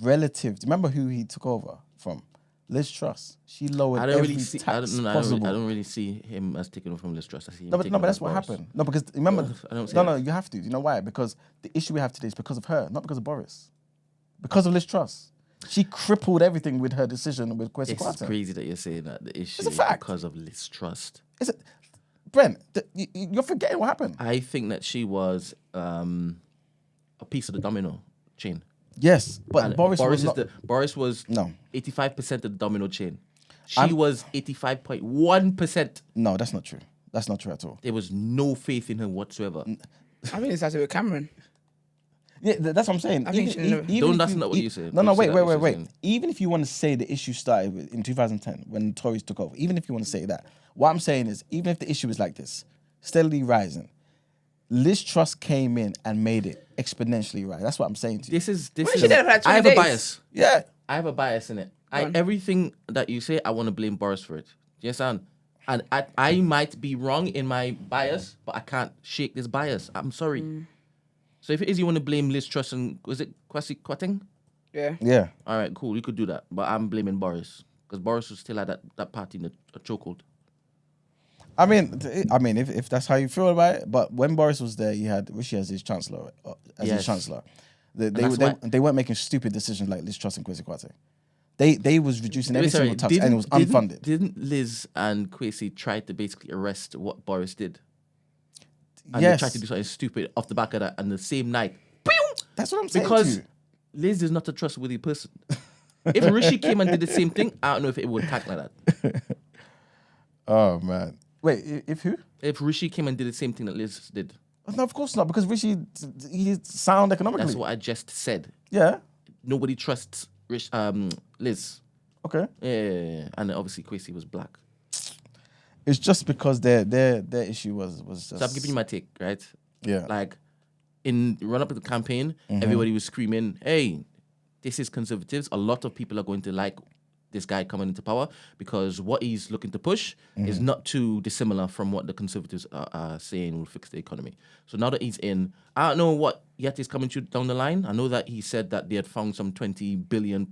relative. Remember who he took over from? Liz Truss. She lowered I don't every really see. tax I possible. don't really see him as taking over from Liz Truss. I see him No, but taking no, but over that's as what Boris. happened. No, because remember, I don't see no, that. no, you have to. You know why? Because the issue we have today is because of her, not because of Boris. Because of Liz Truss. She crippled everything with her decision with Kwesi It's Kwarteng. crazy that you're saying that the issue a is fact. because of Liz Trust. Is it, Brent? You're forgetting what happened. I think that she was a piece of the domino chain. Yes, but And Boris was not. Boris was No. 85% of the domino chain. She was 85.1%. No, that's not true. That's not true at all. There was no faith in her whatsoever. I think it started with Cameron. Yeah, that's what I'm saying. I think she never- That's not what you said. No, no, You wait, said wait, that, wait, you wait. said- Even if you want to say the issue started in 2010 when the Tories took over, even if you want to say that, what I'm saying is, even if the issue is like this, steadily rising, Liz Truss came in and made it exponentially rise. That's what I'm saying to you. This is. Well, she did it for like 20 I have a days. bias. Yeah. I have a bias in it. Everything that you say, I want to blame Boris for it. Do you understand? And I might be wrong in my bias, but I can't shake this bias. I'm sorry. So if it is you want to blame Liz Truss and was it Kwasi Kwarteng? Yeah. Yeah. All right, cool. You could do that, but I'm blaming Boris because Boris was still at that party in a chokehold. I mean, if that's how you feel about it, but when Boris was there, you had Rishi as his chancellor. Yes. that's why- They weren't making stupid decisions like Liz Truss and Kwesi Kwarteng. They was reducing every single tax and it was unfunded. Didn't Liz and Kwesi try to basically arrest what Boris did? And Yes. they tried to do something stupid off the back of that, and the same night, That's what I'm saying. because to you. Liz is not a trustworthy person. If Rishi came and did the same thing, I don't know if it would attack like that. Oh man. Wait, if who? If Rishi came and did the same thing that Liz did, No, of course not, because Rishi, he's sound economically. that's what I just said. Yeah. Nobody trusts Liz. Okay. Yeah, and obviously Kwesi was black. It's just because their issue was just. So I'm giving you my take, right? Yeah. Like in run up to the campaign, everybody was screaming, "Hey, this is conservatives." A lot of people are going to like this guy coming into power because what he's looking to push is not too dissimilar from what the conservatives are saying will fix the economy. So now that he's in, I don't know what yet is coming down the line. I know that he said that they had found some £20 billion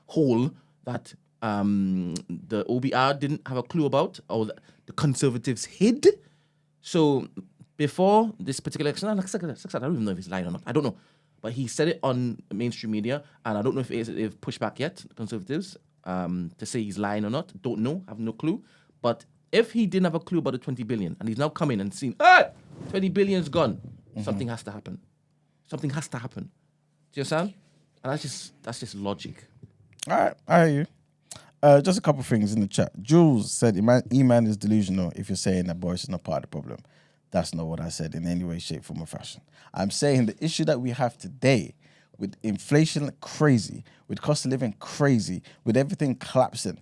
hole that the OBR didn't have a clue about, or that the conservatives hid. So before this particular election, I don't even know if he's lying or not. I don't know. But he said it on mainstream media, and I don't know if they've pushed back yet, the conservatives, to say he's lying or not. Don't know, have no clue. But if he didn't have a clue about the 20 billion, and he's now coming and seen, 20 billion's gone, something has to happen. Something has to happen. Do you understand? And that's just logic. All right, I hear you. Just a couple of things in the chat. Jules said, E-Man is delusional if you're saying that Boris is not part of the problem. That's not what I said in any way, shape, form, or fashion. I'm saying the issue that we have today with inflation crazy, with cost of living crazy, with everything collapsing,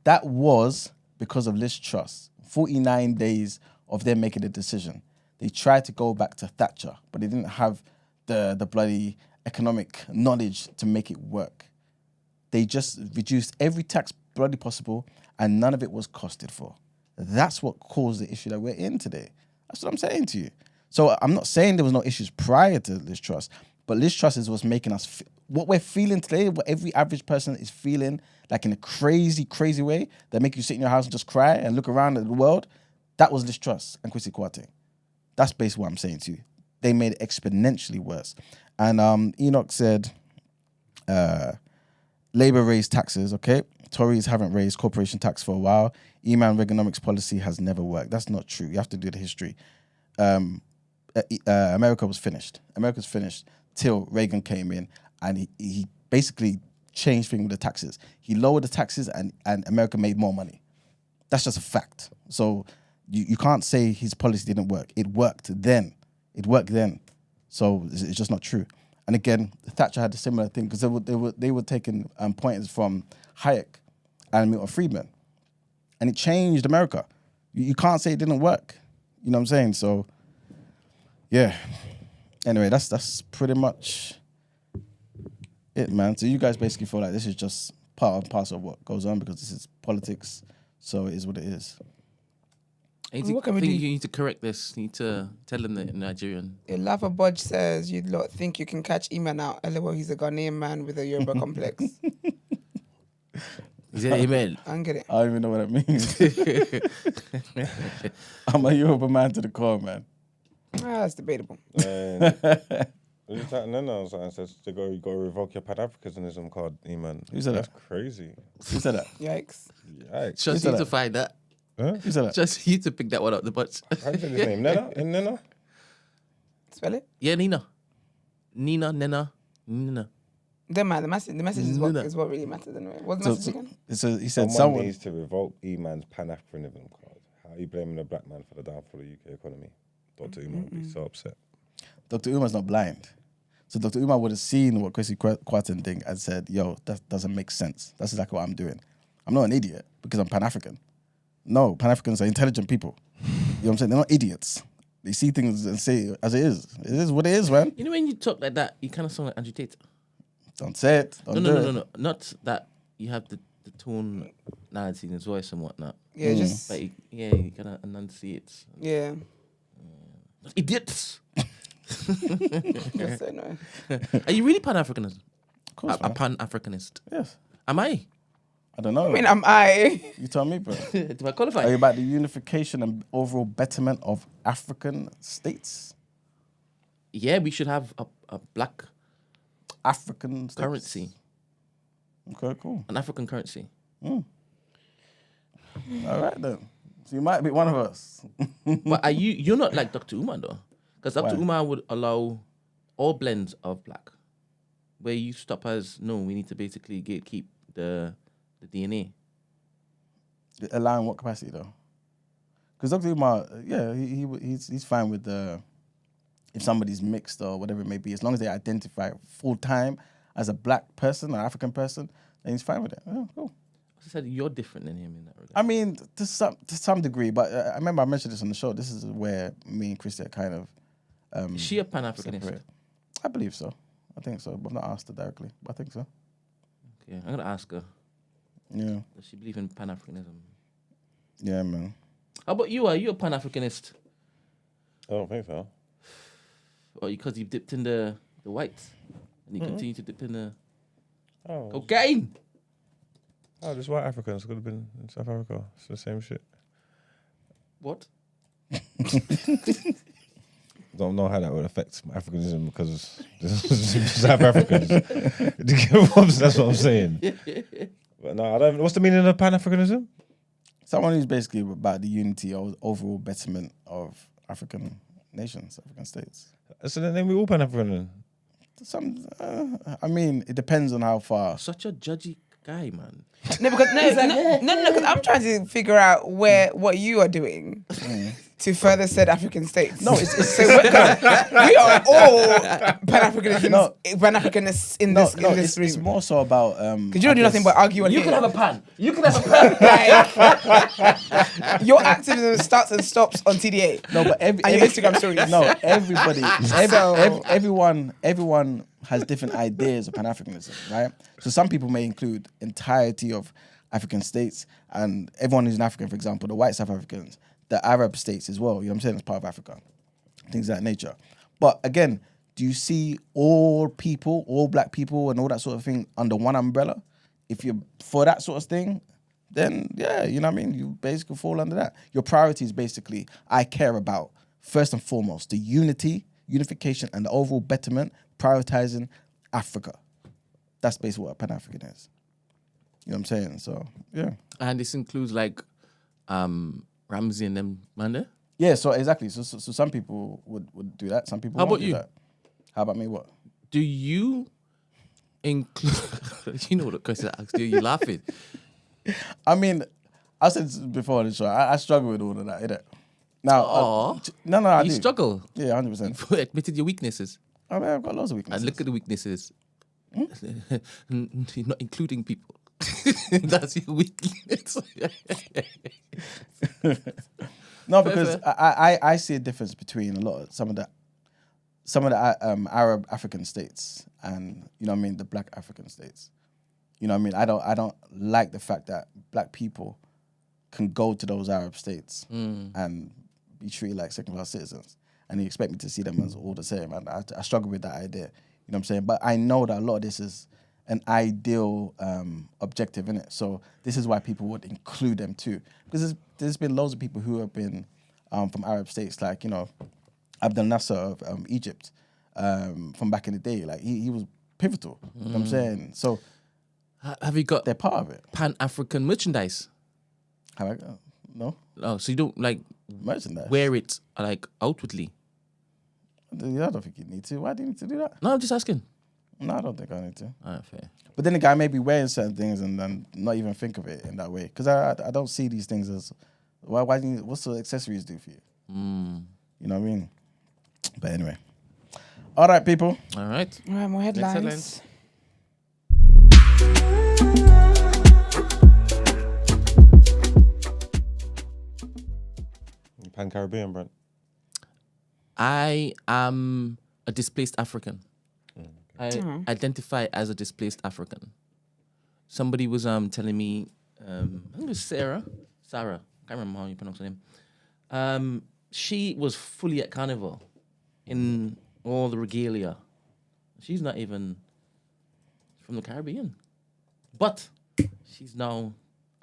that was because of Liz Truss. 49 days of them making a decision. They tried to go back to Thatcher, but they didn't have the bloody economic knowledge to make it work. They just reduced every tax bloody possible, and none of it was costed for. That's what caused the issue that we're in today. That's what I'm saying to you. So I'm not saying there was no issues prior to Liz Truss, but Liz Truss is what's making us what we're feeling today, what every average person is feeling, like in a crazy, crazy way that make you sit in your house and just cry and look around at the world. That was Liz Truss and Kwesi Kwarteng. That's basically what I'm saying to you. They made it exponentially worse. And Enoch said, Labour raised taxes, okay? Tories haven't raised corporation tax for a while. E-man Reaganomics policy has never worked. That's not true. You have to do the history. America was finished. America's finished till Reagan came in, and he basically changed things with the taxes. He lowered the taxes, and America made more money. That's just a fact. So you can't say his policy didn't work. It worked then. So it's just not true. And again, Thatcher had a similar thing because they were taking pointers from Hayek and Milton Friedman, and it changed America. You can't say it didn't work. You know what I'm saying? So, yeah. Anyway, that's pretty much it, man. So you guys basically feel like this is just part and parcel of what goes on because this is politics. So it is what it is. What can we do? You need to correct this. You need to tell them that in Nigerian. Lava Bodge says, you lot think you can catch Eman out. LOL, he's a Ghanaian man with a Yoruba complex. Is that amen? I don't get it. I don't even know what that means. I'm a Yoruba man to the core, man. That's debatable. No, says to go revoke your Pan-Africanism card, E-man. Who said That's that? crazy. Who said that? Yikes. Yikes. Just said you to that? find that. Huh? Who said that? Just you to pick that one up the butts. How do you say his name? Nena? Spell it? Yeah, Nina. Nena. Don't matter. The message is No. what really matters anyway. What's the message again? He said Someone someone. needs to revoke E-man's Pan-Africanism card. How are you blaming a black man for the downfall of the UK economy? Dr. Umar would be so upset. Dr. Umar's not blind. So Dr. Umar would have seen what Kwesi Kwarteng did and said, yo, that doesn't make sense. That's exactly what I'm doing. I'm not an idiot because I'm Pan-African. No, Pan-Africans are intelligent people. You know what I'm saying? They're not idiots. They see things and say it as it is. It is what it is, man. You know when you talk like that, you kind of sound like Andrew Tate. Don't say it. Don't do it. No. Not that you have the tonality in his voice and whatnot. Yeah, just... But you kind of enunciate. Yeah. Idiots. That's so annoying. Are you really Pan-Africanist? Of course, A man. Pan-Africanist. Yes. Am I? I don't know. I mean, am I? You tell me, bro. Do I qualify? Are you about the unification and overall betterment of African states? Yeah, we should have a black African states. currency. Okay, cool. An African currency. All right, then. So you might be one of us. But you're not like Dr. Umar though. Because Dr. Why? Umar would allow all blends of black. Where you stop as, no, we need to basically keep the DNA. Allowing what capacity, though? Because Dr. Umar, yeah, he's fine with if somebody's mixed or whatever it may be, as long as they identify full time as a black person, an African person, then he's fine with it. Oh, cool. I said you're different than him in that regard. I mean, to some degree, but I remember I mentioned this on the show. This is where me and Christy are kind of. Is she a Pan-Africanist? separate. I believe so. I think so, but I've not asked her directly. But I think so. Okay, I'm gonna ask her. Yeah, Does she believe in Pan-Africanism? yeah, man. How about you? Are you a Pan-Africanist? I don't think so. Or because you dipped in the whites and you continue to dip in the Oh, cocaine? just white Africans could have been in South Africa. It's the same shit. What? Don't know how that would affect my Africanism because South Africans. That's what I'm saying. But no, I don't. What's the meaning of Pan-Africanism? Someone who's basically about the unity or overall betterment of African nations, African states. So then we all Pan-African. I mean, it depends on how far. Such a judgy guy, man. No, because because I'm trying to figure out what you are doing to further said African states. No, it's So we are all Pan-Africanists in this it's room. more so about Because you don't do nothing but argue on You here. can have a pan. You can have a pan. Like, your activism starts and stops on TDA. No, but and your Instagram stories. No, everybody, So- everyone has different ideas of Pan-Africanism, right? So some people may include entirety of African states, and everyone who's an African, for example, the white South Africans, the Arab states as well, you know what I'm saying, as part of Africa, things of that nature. But again, do you see all people, all black people and all that sort of thing under one umbrella? If you're for that sort of thing, then yeah, you know what I mean? You basically fall under that. Your priority is basically, I care about, first and foremost, the unification and the overall betterment, prioritizing Africa. That's basically what a Pan-African is. You know what I'm saying? So, yeah. And this includes like Ramsey and them, man there? Yeah, so exactly. So some people would do that. Some people How won't about do you? that. How about me, what? Do you include... you know what the question I asked you, you're laughing. I mean, I said this before on the show, I struggle with all of that, innit? Now, Aw. no, I You do. struggle. Yeah, 100%. You admitted your weaknesses. I mean, I've got loads of And weaknesses. look at the weaknesses. You're not including people. That's your weakness. No, because I see a difference between some of the Arab African states and, you know what I mean, the black African states. You know what I mean? I don't like the fact that black people can go to those Arab states and be treated like second-class citizens, and you expect me to see them as all the same. And I struggle with that idea. You know what I'm saying? But I know that a lot of this is an ideal objective, innit? So this is why people would include them too, because there's been loads of people who have been from Arab states, like, you know, Abdel Nasser of Egypt, from back in the day. Like he was pivotal. You know what I'm saying? So Have you got they're part of it. Pan-African merchandise? No Oh, so you don't like merchandise. wear it like outwardly? Yeah, I don't think you need to. Why do you need to do that? No, I'm just asking. No, I don't think I need to. Fair. But then the guy may be wearing certain things and then not even think of it in that way. Because I don't see these things as, why do you, what's the accessories do for you? You know what I mean? But anyway. All right, people. All right. All right, more headlines. headlines. Pan-Caribbean, Brent. I am a displaced African. I identify as a displaced African. Somebody was telling me, I think it was Sarah, I can't remember how you pronounce her name. She was fully at Carnival in all the regalia. She's not even from the Caribbean, but she's now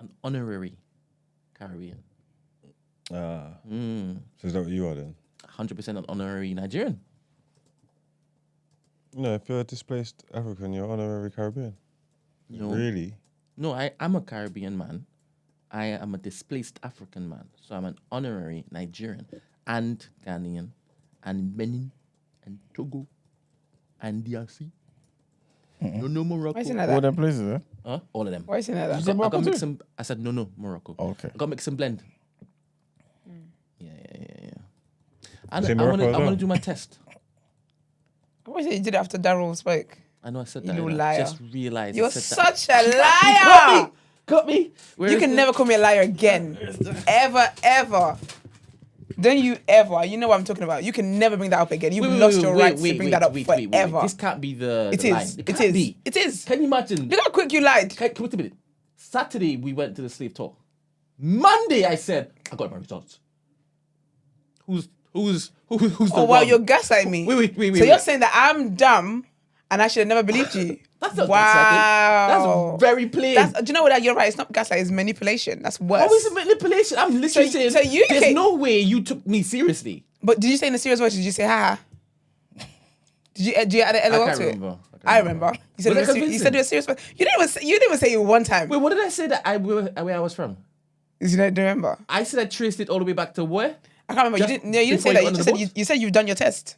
an honorary Caribbean. So is that what you are then? 100% an honorary Nigerian. No, if you're a displaced African, you're honorary Caribbean. No. Really? No, I am a Caribbean man. I am a displaced African man. So I'm an honorary Nigerian and Ghanaian and Benin and Togo and DRC. No, Morocco. Why is it like All that? them places, eh? Huh? All of them. Why is it like You that? said, I Morocco got mix too? and I said no, Morocco. Oh, okay. I got mix and blend. Yeah. And Is it I want Morocco as to well? do my test. Why is it you did it after Daryl spoke? I know I said You that. little I liar. just realized You're I said that. such a liar. Got me. Where You is can the- never call me a liar again. Ever. Don't you ever. You know what I'm talking about. You can never bring that up again. You've lost your rights to bring that up forever. This can't be the It line. is. It can't is. be. It is. Can you imagine? Look how quick you lied. Wait a minute. Saturday we went to the slave tour. Monday I said I got my results. Who's the Oh, wow, one? you're gaslighting me. Wait. So you're saying that I'm dumb and I should have never believed you? That's not wow. gaslighting. That's very plain. Do you know what? You're right. It's not gaslighting. It's manipulation. That's worse. How is it manipulation? I'm literally saying so you there's can- no way you took me seriously. But did you say in a serious voice? Did you say ha? Did you add an LOL can't to it? remember. I remember. You said Was it it was you said it was serious. You didn't even say it one time. Wait, what did I say that where I was from? You don't remember? I said I traced it all the way back to where? I can't remember. Just You didn't before say you that. got You on just the said boat? you said you've done your test.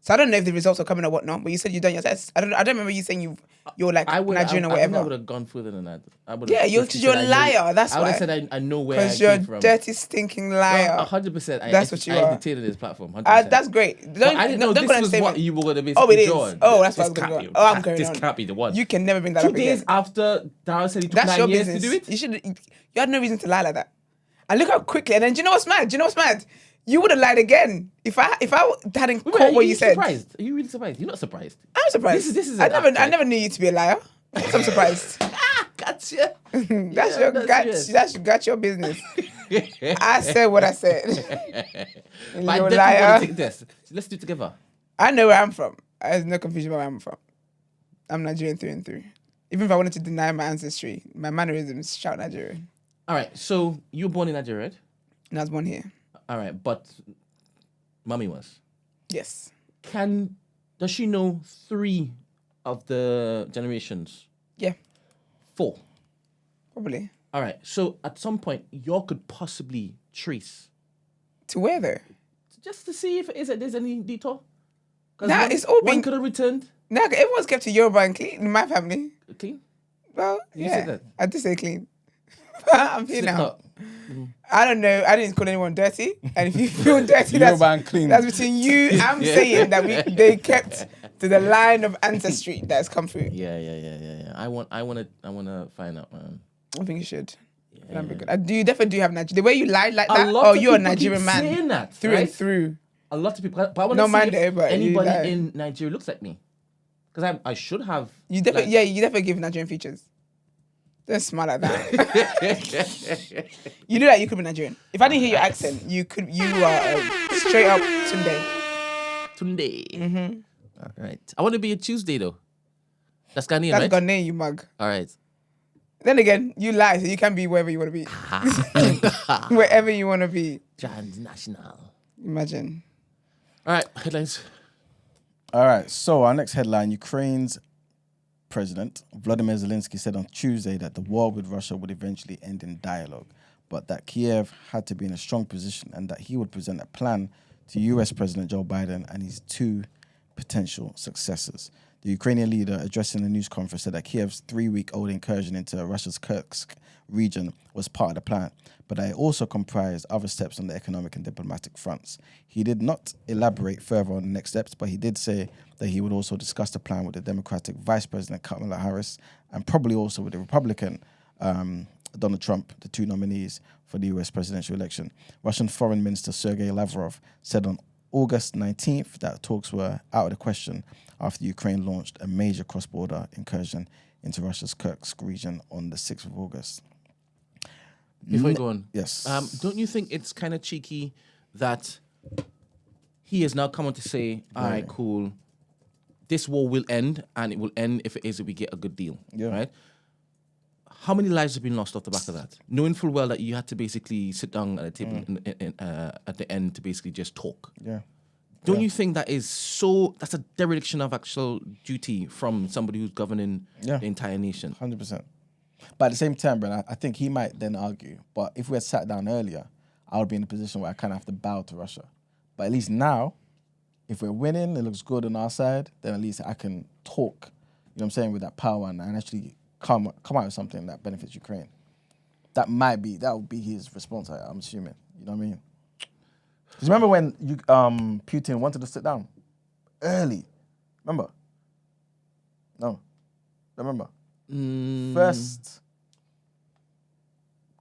So I don't know if the results are coming or whatnot. But you said you've done your test. I don't remember you saying you're like Nigerian or I would whatever. have gone further than that. Yeah, you're a liar. That's I would why. have said I know where I Because you're came a from. dirty, stinking liar. 100%. That's what you are. I dictated this platform. 100%. That's great. But I didn't know don't this go on was statement. what you were going to be. Oh, it is. John. Oh, that's what I This was going can't to do. be- Oh, I'm going This on. can't be the one. You can never bring that 2 up days again. after Darryl said he took That's 9 your years business. to do it. You had no reason to lie like that. And look how quickly. And then do you know what's mad? You would have lied again if I hadn't Wait, caught what are you said. Surprised? Are you really surprised? You're not surprised. I'm surprised. This is I an act, I right? never knew you to be a liar. I'm surprised. Gotcha. That's yes. your business. I said what I said. But I You're a definitely liar. want to take this. Let's do it together. I know where I'm from. There's no confusion about where I'm from. I'm Nigerian through and through. Even if I wanted to deny my ancestry, my mannerisms shout Nigerian. All right. So you were born in Nigeria, right? And I was born here. All right, but mommy was. Yes. Does she know 3 of the generations? Yeah, 4. probably. All right. So at some point, y'all could possibly trace To where though? just to see if there's any detour. 'Cause Nah, one- it's all one been- could have returned Nah, everyone's kept to Yoruba and clean in my family. clean. Well, You yeah. said that. I did say clean. I'm here Slipped now. up. I don't know. I didn't call anyone dirty. And if you feel dirty, Yoruba and clean. that's between you. I'm saying that they kept to the line of ancestry that's come through. Yeah. I wanna find out, man. I think you should. That'd be good. You definitely do have Nigeria. The way you lied like that, lot of you're a people keep Nigerian man. saying that, through right? and through. A lot of people, but I want No to see man if there, but you lie. anybody in Nigeria looks like me. Because I should have. You definitely, like- you definitely give Nigerian features. Don't smile like that. You do that, you could be Nigerian. If I didn't hear your accent, you are straight up Tunde. Tunde. Mm-hmm. All right. I want to be a Tuesday though. That's Ghanaian, That's right? Ghanaian, you mug. All right. Then again, you lie, so you can be wherever you want to be. Wherever you want to be. Transnational. Imagine. All right. Headlines. All right, so our next headline, Ukraine's President Volodymyr Zelensky said on Tuesday that the war with Russia would eventually end in dialogue, but that Kiev had to be in a strong position and that he would present a plan to US President Joe Biden and his 2 potential successors. The Ukrainian leader, addressing the news conference, said that Kiev's 3-week-old incursion into Russia's Kursk region was part of the plan, but that it also comprised other steps on the economic and diplomatic fronts. He did not elaborate further on the next steps, but he did say that he would also discuss the plan with the Democratic Vice President Kamala Harris and probably also with the Republican Donald Trump, the 2 nominees for the US presidential election. Russian Foreign Minister Sergei Lavrov said on August 19th that talks were out of the question after Ukraine launched a major cross-border incursion into Russia's Kursk region on the 6th of August. Before you go on. Yes. Don't you think it's kind of cheeky that he has now come on to say, all right, cool, this war will end, and it will end if it is if we get a good deal, right? How many lives have been lost off the back of that? Knowing full well that you had to basically sit down at a table at the end to basically just talk. Yeah. Don't you think that's a dereliction of actual duty from somebody who's governing the entire nation? 100%. But at the same time, Brent, I think he might then argue, but if we had sat down earlier, I would be in a position where I kind of have to bow to Russia. But at least now, if we're winning, it looks good on our side, then at least I can talk, you know what I'm saying, with that power and actually come out with something that benefits Ukraine. That would be his response, I'm assuming. You know what I mean? Because remember when Putin wanted to sit down? Early. Remember? No. Remember? First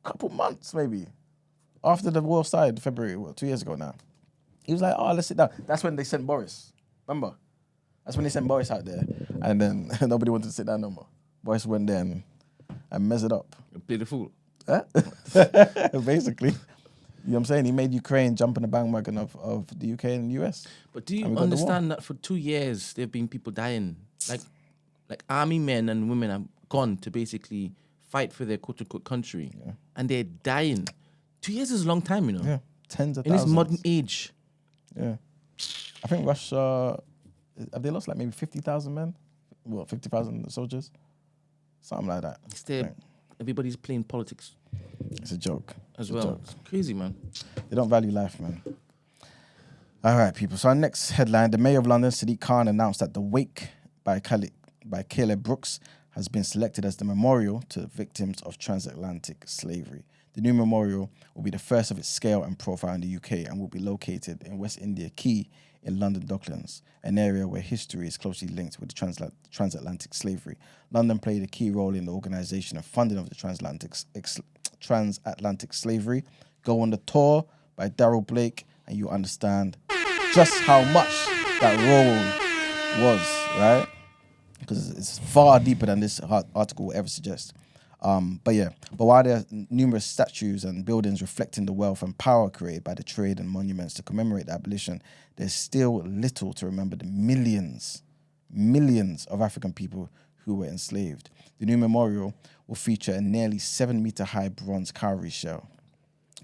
couple months, maybe, after the war started, February, 2 years ago now. He was like, oh, let's sit down. That's when they sent Boris. Remember? That's when they sent Boris out there. And then nobody wanted to sit down no more. Boris went there and measured up. Play the fool. Huh? Basically. You know what I'm saying? He made Ukraine jump in the bandwagon of the UK and the US. But do you understand that for 2 years there have been people dying? Like army men and women have gone to basically fight for their quote-unquote country. Yeah. And they're dying. 2 years is a long time, you know? Yeah. Tens of in thousands. this modern age. Yeah. I think Russia, have they lost like maybe 50,000 men? Well, 50,000 soldiers? Something like that. Everybody's playing politics. It's a joke. As well. It's crazy, man. They don't value life, man. All right, people. So our next headline, the Mayor of London, Sadiq Khan, announced that the wake by Caleb Brooks has been selected as the memorial to victims of transatlantic slavery. The new memorial will be the first of its scale and profile in the UK and will be located in West India Quay in London Docklands, an area where history is closely linked with transatlantic slavery. London played a key role in the organisation and funding of the transatlantic slavery. Go on the Tour by Darryl Blake and you understand just how much that role was, right? Because it's far deeper than this article will ever suggest. But while there are numerous statues and buildings reflecting the wealth and power created by the trade and monuments to commemorate the abolition, there's still little to remember the millions of African people who were enslaved. The new memorial will feature a nearly 7-meter high bronze cowrie shell.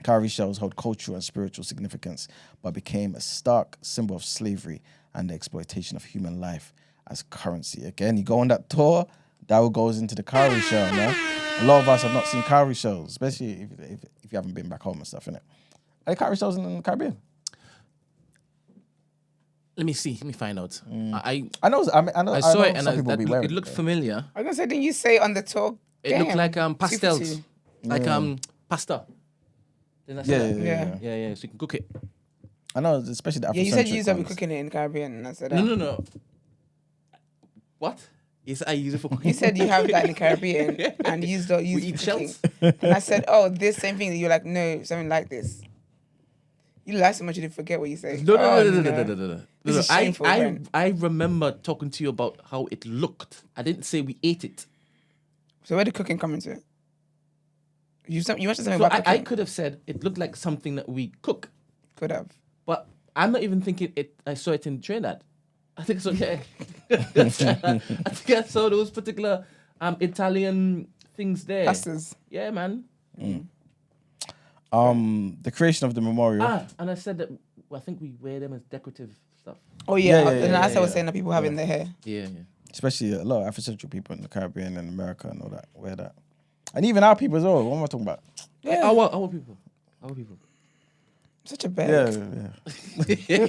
Cowrie shells hold cultural and spiritual significance, but became a stark symbol of slavery and the exploitation of human life as currency. Again, you go on that tour, that goes into the cowrie shell, man. A lot of us have not seen cowrie shells, especially if you haven't been back home and stuff, innit? Are there cowrie shells in the Caribbean? Let me see. Let me find out. I know. I saw it and some people be wearing it looked familiar. I was gonna say, didn't you say on the tour? It looked Damn, like 2 for pastels, 2. like pasta. Didn't I say Yeah, that? yeah. Yeah. So you can cook it. I know, especially the Afrocentric Yeah, you said you used to be ones. cooking it in the Caribbean, and I said, No. What? Yes, I use it for cooking. You said you have that in the Caribbean, and you used to use We it eat for cooking. shells. And I said, oh, this same thing. You're like, no, something like this. You lie so much you didn't forget what you say. No. This is shameful, Brent. I remember talking to you about how it looked. I didn't say we ate it. So where did cooking come into it? You mentioned something So about I cooking. could have said it looked like something that we cook, Could have. but I'm not even thinking it. I saw it in Trinidad. I think it's okay. I think I saw those particular Italian things there. Pastas. Yeah, man. The creation of the memorial. And I said that I think we wear them as decorative stuff. Oh yeah, Yeah, and as I was yeah. saying that people have in their hair. Yeah. Especially a lot of Afrocentric people in the Caribbean and America and all that wear that. And even our people as well. What am I talking about? Yeah, Our people. such a bag. Yeah.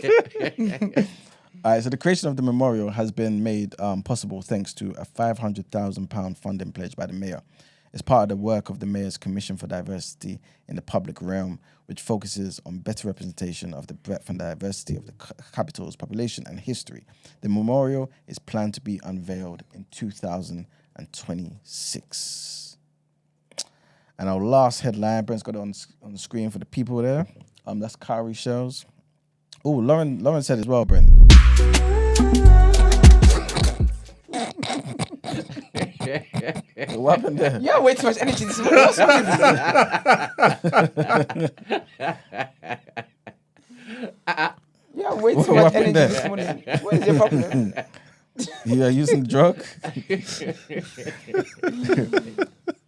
All right, so the creation of the memorial has been made possible thanks to a £500,000 funding pledge by the mayor. It's part of the work of the Mayor's Commission for Diversity in the Public Realm, which focuses on better representation of the breadth and diversity of the capital's population and history. The memorial is planned to be unveiled in 2026. And our last headline, Brent's got it on the screen for the people there. That's cowrie shells. Oh, Lauren said as well, Brent. What happened there? You have way too much energy this morning. What's wrong with you? You have way too What much happened energy there? this morning. What is your problem? You are using the drug?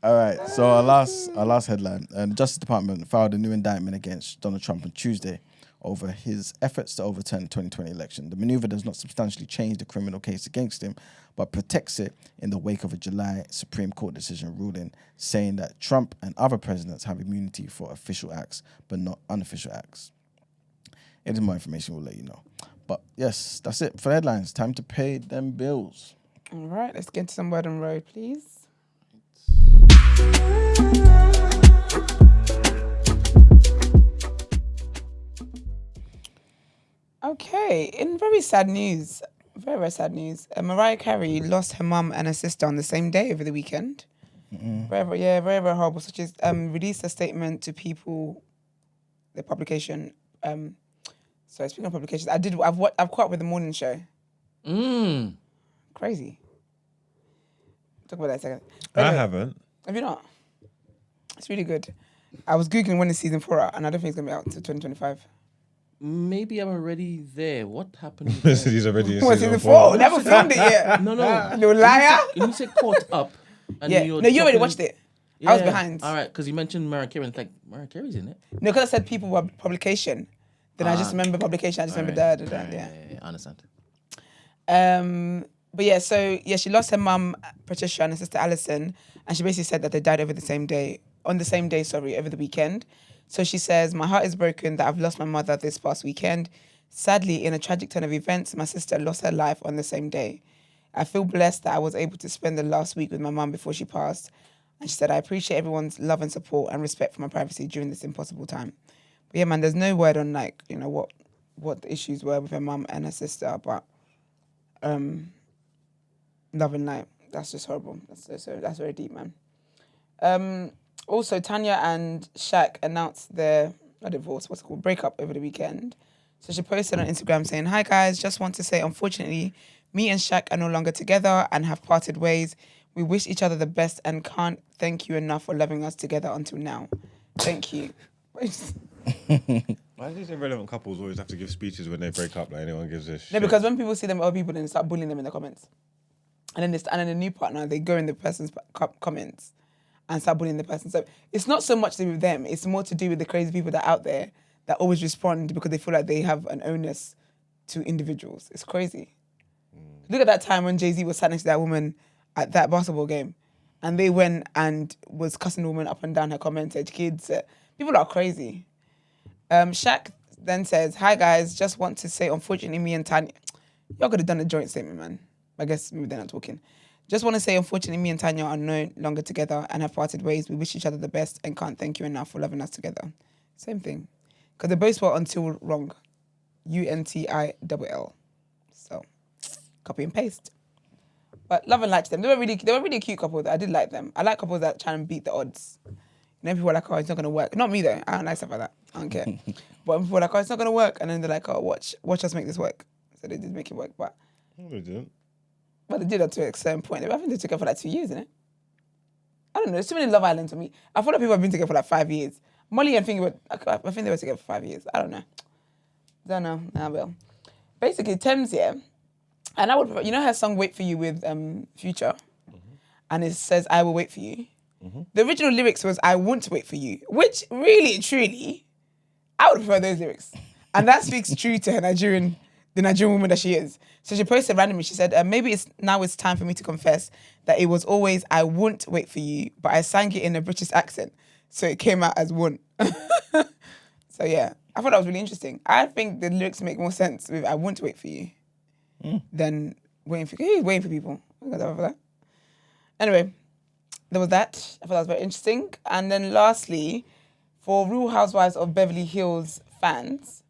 All right, so our last headline. The Justice Department filed a new indictment against Donald Trump on Tuesday over his efforts to overturn the 2020 election. The maneuver does not substantially change the criminal case against him, but protects it in the wake of a July Supreme Court decision ruling saying that Trump and other presidents have immunity for official acts, but not unofficial acts. Any more information, we'll let you know. But yes, that's it for headlines. Time to pay them bills. All right, let's get to some word on road, please. Okay, in very sad news, very sad news. Mariah Carey lost her mum and her sister on the same day over the weekend. Very horrible. Such as released a statement to People, the publication. So speaking of publications, I've caught up with the morning show. Crazy. Talk about that in a second. But I anyway, haven't. Have you not? It's really good. I was googling when is season 4 out, and I don't think it's gonna be out until 2025. Maybe I'm already there. What happened? He's already in What, season season 4? 4. We haven't filmed it yet. No. Little liar. You said caught up. And Yeah. you're No, you already talking- watched it. I was behind. All right, because you mentioned Mariah Carey. It's like Mariah Carey's in it. No, because I said People were publication. Then I just remember publication. I just remember that. Yeah. I understand. But yeah, so yeah, she lost her mum Patricia and her sister Alison, and she basically said that they died over the same day, over the weekend. So she says, "My heart is broken that I've lost my mother this past weekend. Sadly, in a tragic turn of events, my sister lost her life on the same day. I feel blessed that I was able to spend the last week with my mum before she passed." And she said, "I appreciate everyone's love and support and respect for my privacy during this impossible time." But yeah, man, there's no word on what the issues were with her mum and her sister, but love and light. That's just horrible. That's very deep, man. Also, Tanya and Shaq announced their not divorce, what's it called, breakup over the weekend. So she posted on Instagram saying, "Hi guys, just want to say, unfortunately, me and Shaq are no longer together and have parted ways. We wish each other the best and can't thank you enough for loving us together until now. Thank you." Why do these irrelevant couples always have to give speeches when they break up? Like anyone gives a shit. No, because when people see them other people, then they start bullying them in the comments. And then the new partner, they go in the person's comments and start bullying the person. So it's not so much to do with them. It's more to do with the crazy people that are out there that always respond because they feel like they have an onus to individuals. It's crazy. Look at that time when Jay-Z was sat next to that woman at that basketball game and they went and was cussing the woman up and down her comments, kids. People are crazy. Shaq then says, "Hi guys, just want to say, unfortunately, me and Tanya..." Y'all could have done a joint statement, man. I guess maybe they're not talking. "Just want to say, unfortunately, me and Tanya are no longer together and have parted ways. We wish each other the best and can't thank you enough for loving us together." Same thing. Because they both were until wrong. UNTILL. So, copy and paste. But love and liked them. They were really a cute couple. I did like them. I like couples that try and beat the odds. You know, people are like, "Oh, it's not going to work." Not me, though. I don't like stuff like that. I don't care. But people are like, "Oh, it's not going to work." And then they're like, "Oh, watch us make this work." So they did make it work. But No, they didn't. they did that to a certain point. I think they took it for like 2 years, isn't it? I don't know. There's too many Love Islands for me. I feel like people have been together for like 5 years. Molly and Finger, I think they were together for 5 years. I don't know. Don't know. I will. Basically, Thames, yeah. And I would, you know her song "Wait for You" with Future, and it says "I will wait for you." The original lyrics was "I won't wait for you," which really, truly, I would prefer those lyrics, and that speaks true to the Nigerian woman that she is. So she posted randomly. She said, "Maybe it's time for me to confess that it was always I won't wait for you, but I sang it in a British accent, so it came out as won't." So yeah, I thought that was really interesting. I think the lyrics make more sense with "I won't wait for you" than waiting for people. I got over that. Anyway, there was that. I thought that was very interesting. And then lastly, for Real Housewives of Beverly Hills fans,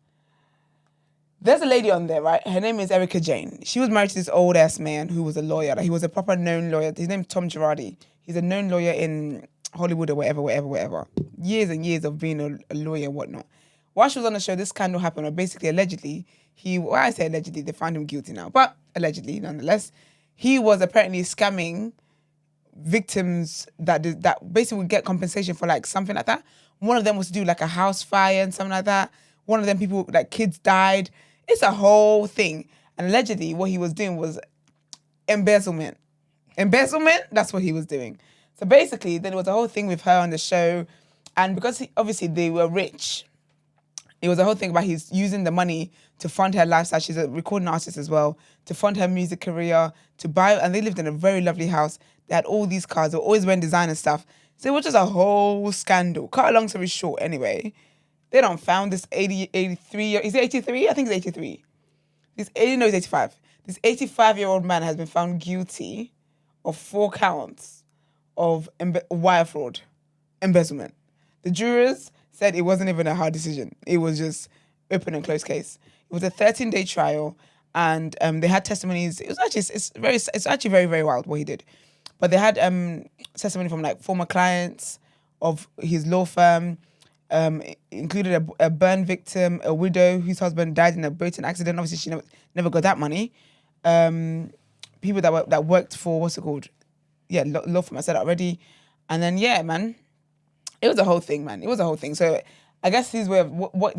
there's a lady on there, right? Her name is Erica Jane. She was married to this old ass man who was a lawyer. Like, he was a proper known lawyer. His name's Tom Girardi. He's a known lawyer in Hollywood or whatever. Years and years of being a lawyer and whatnot. While she was on the show, this scandal happened, or basically, allegedly, I say allegedly, they found him guilty now, but allegedly, nonetheless, he was apparently scamming victims that basically would get compensation for like something like that. One of them was to do like a house fire and something like that. One of them, people, like kids died. It's a whole thing. And allegedly, what he was doing was embezzlement. That's what he was doing. So basically, then there was a whole thing with her on the show. And because obviously they were rich, it was a whole thing about he's using the money to fund her lifestyle. She's a recording artist as well, to fund her music career, to buy, and they lived in a very lovely house. They had all these cars. They were always wearing designer stuff. So it was just a whole scandal. Cut a long story short, anyway, they don't found this 83, is it 83? I think it's 83. He's 85. This 85-year-old man has been found guilty of 4 counts of wire fraud, embezzlement. The jurors said it wasn't even a hard decision. It was just open and closed case. It was a 13-day trial, and they had testimonies. It's actually very, very wild what he did. But they had testimony from like former clients of his law firm, included a burn victim, a widow whose husband died in a boating accident. Obviously, she never got that money. People that worked for, what's it called? Yeah, law firm. I said that already. And then yeah, man, it was a whole thing, man. It was a whole thing. So I guess his way of what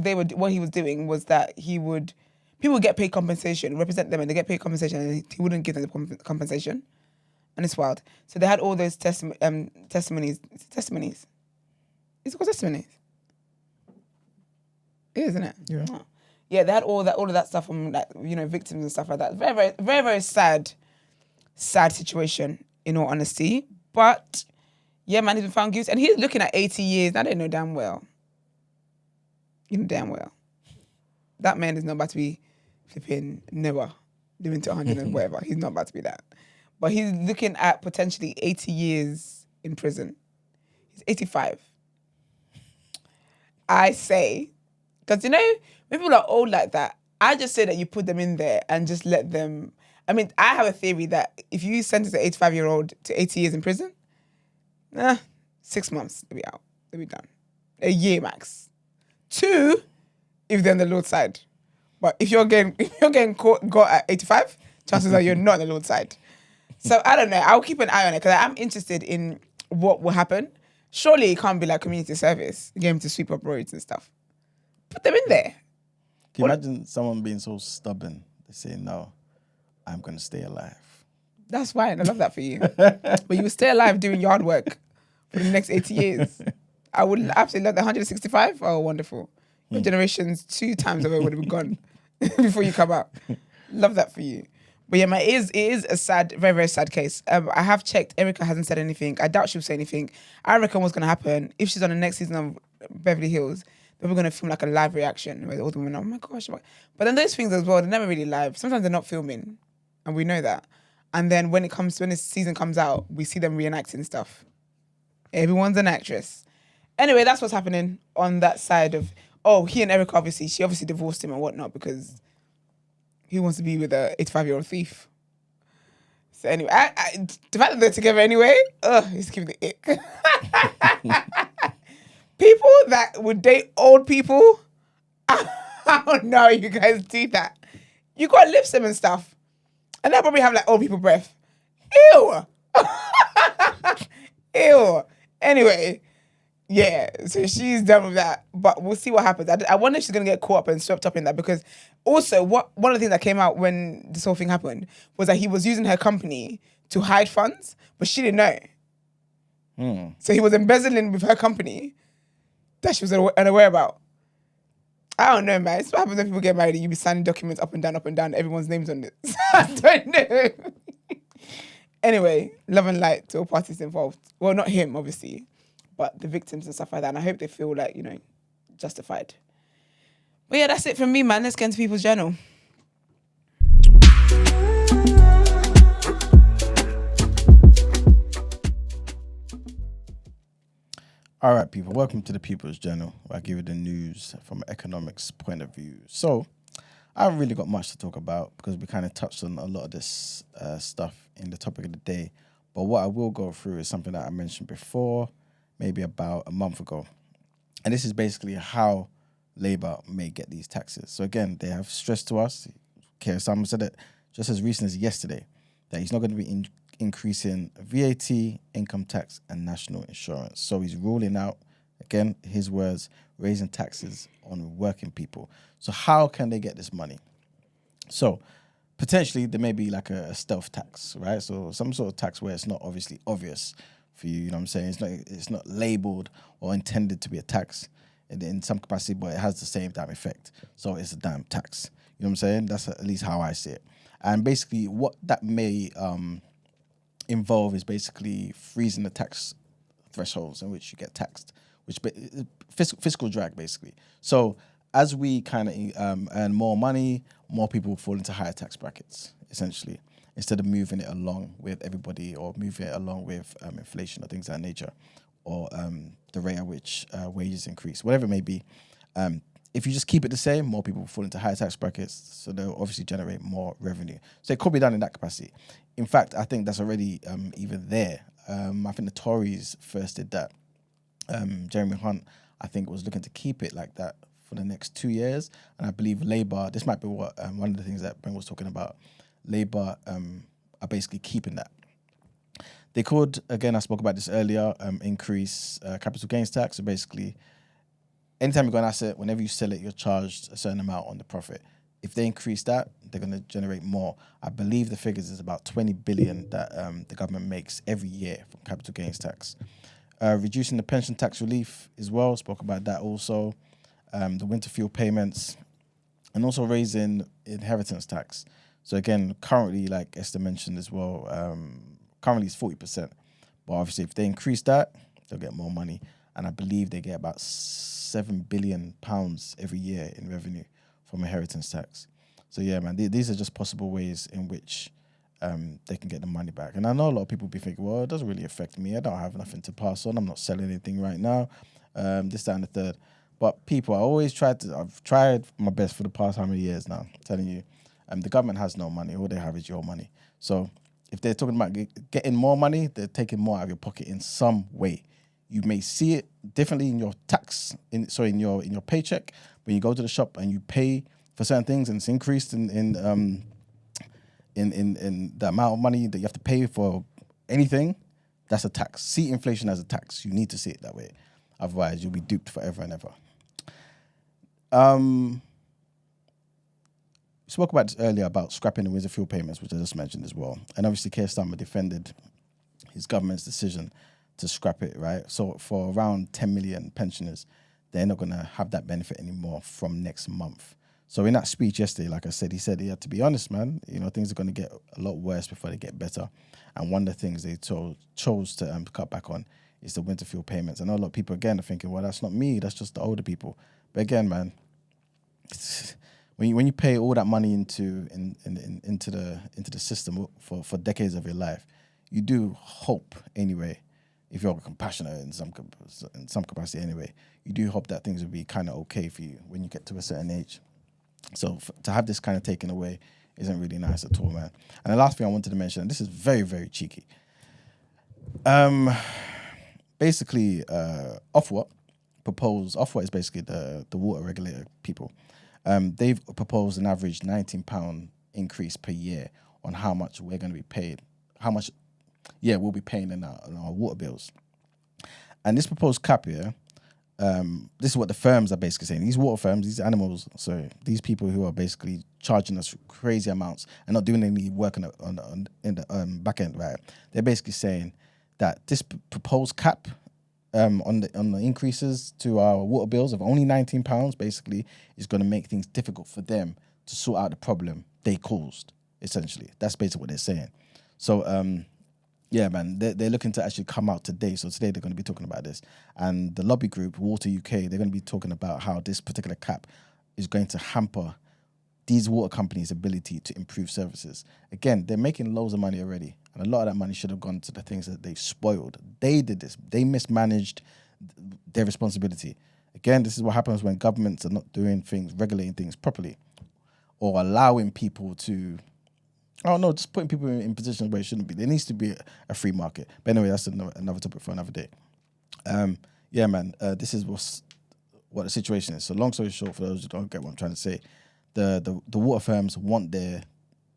he was doing was that people would get paid compensation, represent them, and they get paid compensation, and he wouldn't give them the compensation. And it's wild. So they had all those testimonies. Testimonies. It's called testimonies. It is, isn't it? Yeah. Oh. Yeah, they had all of that stuff from like, victims and stuff like that. Very, very, very, very sad situation, in all honesty. But yeah, man, he's been found guilty. And he's looking at 80 years. I don't know damn well. You know damn well. That man is not about to be flipping Noah, living to 100 and whatever. He's not about to be that. But he's looking at potentially 80 years in prison. He's 85. I say, because when people are old like that, I just say that you put them in there and just let them. I mean, I have a theory that if you sentence an 85-year-old to 80 years in prison, 6 months, they'll be out. They'll be done. A year max. 2, if they're on the Lord's side. But if you're getting got at 85, chances are you're not on the Lord's side. So I don't know. I'll keep an eye on it because I'm interested in what will happen. Surely it can't be like community service, get them to sweep up roads and stuff. Put them in there. Can you imagine someone being so stubborn? They say, no, I'm going to stay alive. That's fine. I love that for you. But you will stay alive doing yard work for the next 80 years. I would absolutely love the 165. Oh, wonderful. Your generations 2 times of it would have been gone before you come out. Love that for you. But yeah, it is a sad, very, very sad case. I have checked. Erica hasn't said anything. I doubt she'll say anything. I reckon what's going to happen, if she's on the next season of Beverly Hills, then we're going to film like a live reaction where all the women are, oh my gosh. But then those things as well, they're never really live. Sometimes they're not filming. And we know that. And then when the season comes out, we see them reenacting stuff. Everyone's an actress. Anyway, that's what's happening on that side of, he and Erica, she obviously divorced him and whatnot because he wants to be with a 85-year-old thief. So anyway, the fact that they're together anyway, it's giving the ick. People that would date old people, I don't know you guys do that. You got lips and stuff. And they'll probably have like old people breath. Ew. Ew. Anyway, yeah, so she's done with that. But we'll see what happens. I wonder if she's going to get caught up and swept up in that because also one of the things that came out when this whole thing happened was that he was using her company to hide funds, but she didn't know. So he was embezzling with her company that she was unaware about. I don't know, man. It's what happens when people get married and you be signing documents up and down, everyone's name's on it. I don't know. Anyway, love and light to all parties involved. Well, not him, obviously, but the victims and stuff like that. And I hope they feel like, justified. But yeah, that's it from me, man. Let's get into people's journal. All right, people, welcome to the People's Journal, where I give you the news from an economics point of view. So, I haven't really got much to talk about because we kind of touched on a lot of this stuff in the topic of the day. But what I will go through is something that I mentioned before, maybe about a month ago. And this is basically how Labour may get these taxes. So again, they have stressed to us, Keir Starmer said it just as recent as yesterday, that he's not going to be increasing VAT, income tax, and national insurance. So he's ruling out, again, his words, raising taxes on working people. So how can they get this money? So potentially there may be like a stealth tax, right? So some sort of tax where it's not obviously obvious for you, you know what I'm saying? It's not labeled or intended to be a tax in some capacity, but it has the same damn effect. So it's a damn tax. You know what I'm saying? That's at least how I see it. And basically what that may involve is basically freezing the tax thresholds in which you get taxed, which fiscal drag basically. So as we kind of earn more money, more people fall into higher tax brackets, essentially, instead of moving it along with everybody or moving it along with inflation or things of that nature, or the rate at which wages increase, whatever it may be. If you just keep it the same, more people fall into higher tax brackets, so they'll obviously generate more revenue. So it could be done in that capacity. In fact, I think that's already even there. I think the Tories first did that. Jeremy Hunt, I think, was looking to keep it like that for the next 2 years. And I believe Labour, this might be what one of the things that Brent was talking about, Labour are basically keeping that. They could, again, I spoke about this earlier, increase capital gains tax. So basically, anytime you got an asset, whenever you sell it, you're charged a certain amount on the profit. If they increase that, they're going to generate more. I believe the figures is about 20 billion that the government makes every year from capital gains tax. Reducing the pension tax relief as well, spoke about that also. The winter fuel payments, and also raising inheritance tax. So again, currently, like Esther mentioned as well, currently it's 40%. But obviously, if they increase that, they'll get more money. And I believe they get about £7 billion every year in revenue from inheritance tax. So yeah, man, these are just possible ways in which they can get the money back. And I know a lot of people be thinking, well, it doesn't really affect me. I don't have nothing to pass on. I'm not selling anything right now. This, that, and the third. But people, I've tried my best for the past how many years now, I'm telling you, the government has no money. All they have is your money. So if they're talking about getting more money, they're taking more out of your pocket in some way. You may see it differently in your tax, in your paycheck. When you go to the shop and you pay for certain things, and it's increased in the amount of money that you have to pay for anything, that's a tax. See inflation as a tax. You need to see it that way. Otherwise, you'll be duped forever and ever. We spoke about this earlier about scrapping the winter fuel payments, which I just mentioned as well. And obviously, Keir Starmer defended his government's decision to scrap it, right? So for around 10 million pensioners, they're not going to have that benefit anymore from next month. So in that speech yesterday, like I said, he said, to be honest, man, things are going to get a lot worse before they get better. And one of the things they chose to cut back on is the winter fuel payments. I know a lot of people, again, are thinking, well, that's not me, that's just the older people. But again, man, when you pay all that money into the system for decades of your life, you do hope anyway, if you're compassionate in some capacity anyway, you do hope that things will be kind of okay for you when you get to a certain age. So to have this kind of taken away isn't really nice at all, man. And the last thing I wanted to mention, and this is very, very cheeky. Basically, Ofwat is basically the water regulator people. They've proposed an average £19 increase per year on how much we're going to be paid, we'll be paying in our water bills. And this proposed cap here, this is what the firms are basically saying. These water firms, these people who are basically charging us crazy amounts and not doing any work in the back end, right? They're basically saying that this proposed cap on the increases to our water bills of only £19 basically is going to make things difficult for them to sort out the problem they caused, essentially. That's basically what they're saying. So, yeah, man, they're looking to actually come out today. So today they're going to be talking about this. And the lobby group, Water UK, they're going to be talking about how this particular cap is going to hamper these water companies' ability to improve services. Again, they're making loads of money already. And a lot of that money should have gone to the things that they've spoiled. They did this. They mismanaged their responsibility. Again, this is what happens when governments are not doing things, regulating things properly, or allowing people to... Oh no, just putting people in positions where it shouldn't be. There needs to be a free market. But anyway, that's another topic for another day. Yeah, man, this is what the situation is. So long story short, for those who don't get what I'm trying to say, the water firms want there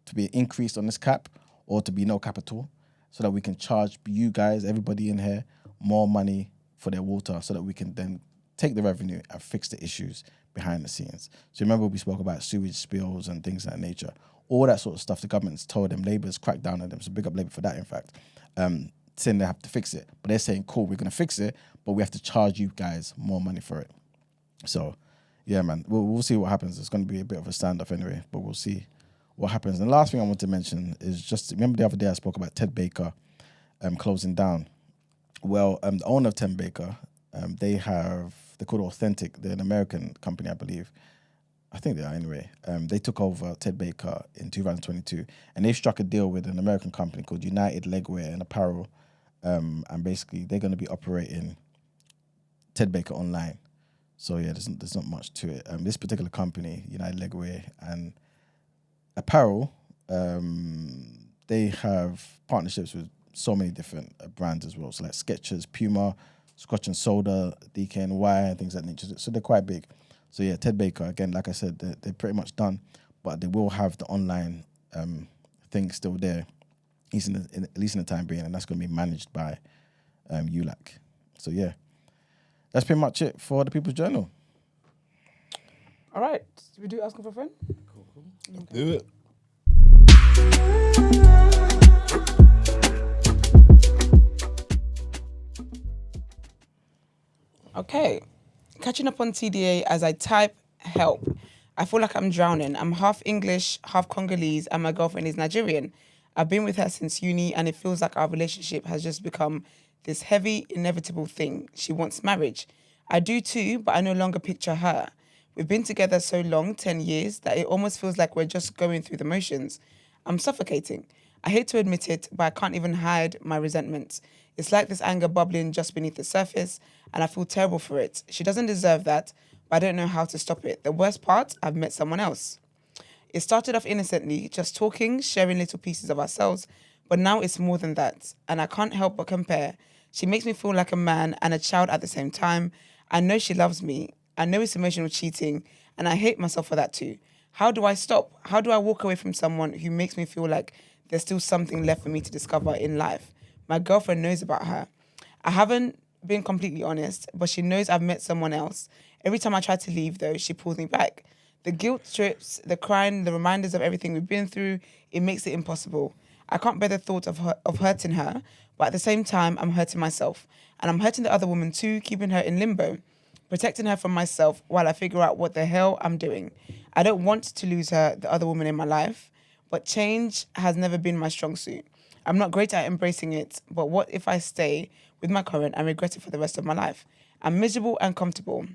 to be an increase on this cap or to be no cap at all, so that we can charge you guys, everybody in here, more money for their water, so that we can then take the revenue and fix the issues behind the scenes. So remember we spoke about sewage spills and things of that nature. All that sort of stuff, the government's told them, Labour's cracked down on them, so big up Labour for that, in fact, saying they have to fix it. But they're saying, cool, we're going to fix it, but we have to charge you guys more money for it. So, yeah, man, we'll see what happens. It's going to be a bit of a standoff anyway, but we'll see what happens. And the last thing I want to mention is just, remember the other day I spoke about Ted Baker closing down. Well, the owner of Ted Baker, they're called Authentic. They're an American company, I believe. I think they are anyway. They took over Ted Baker in 2022, and they struck a deal with an American company called United Legwear and Apparel, and basically they're going to be operating Ted Baker online. So yeah, there's not much to it. This particular company, United Legwear and Apparel, they have partnerships with so many different brands as well. So like Skechers, Puma, Scotch and Soda, DKNY, and things like that nature. So they're quite big. So yeah, Ted Baker, again, like I said, they're pretty much done, but they will have the online thing still there, at least in the time being, and that's going to be managed by ULAC. So yeah, that's pretty much it for the People's Journal. All right. Did we do Asking for a Friend? Cool. Okay. Do it. Okay. Catching up on TDA as I type help. I feel like I'm drowning. I'm half English, half Congolese, and my girlfriend is Nigerian. I've been with her since uni, and it feels like our relationship has just become this heavy, inevitable thing. She wants marriage. I do too, but I no longer picture her. We've been together so long, 10 years, that it almost feels like we're just going through the motions. I'm suffocating. I hate to admit it, but I can't even hide my resentment. It's like this anger bubbling just beneath the surface, and I feel terrible for it. She doesn't deserve that, but I don't know how to stop it. The worst part, I've met someone else. It started off innocently, just talking, sharing little pieces of ourselves, but now it's more than that, and I can't help but compare She makes me feel like a man and a child at the same time. I know she loves me. I know it's emotional cheating, and I hate myself for that too. How do I stop? How do I walk away from someone who makes me feel like there's still something left for me to discover in life? My girlfriend knows about her. I haven't been completely honest, but she knows I've met someone else. Every time I try to leave, though, she pulls me back. The guilt trips, the crying, the reminders of everything we've been through, it makes it impossible. I can't bear the thought of hurting her, but at the same time, I'm hurting myself. And I'm hurting the other woman too, keeping her in limbo, protecting her from myself while I figure out what the hell I'm doing. I don't want to lose her, the other woman in my life, but change has never been my strong suit. I'm not great at embracing it, but what if I stay with my current and regret it for the rest of my life? I'm miserable and comfortable.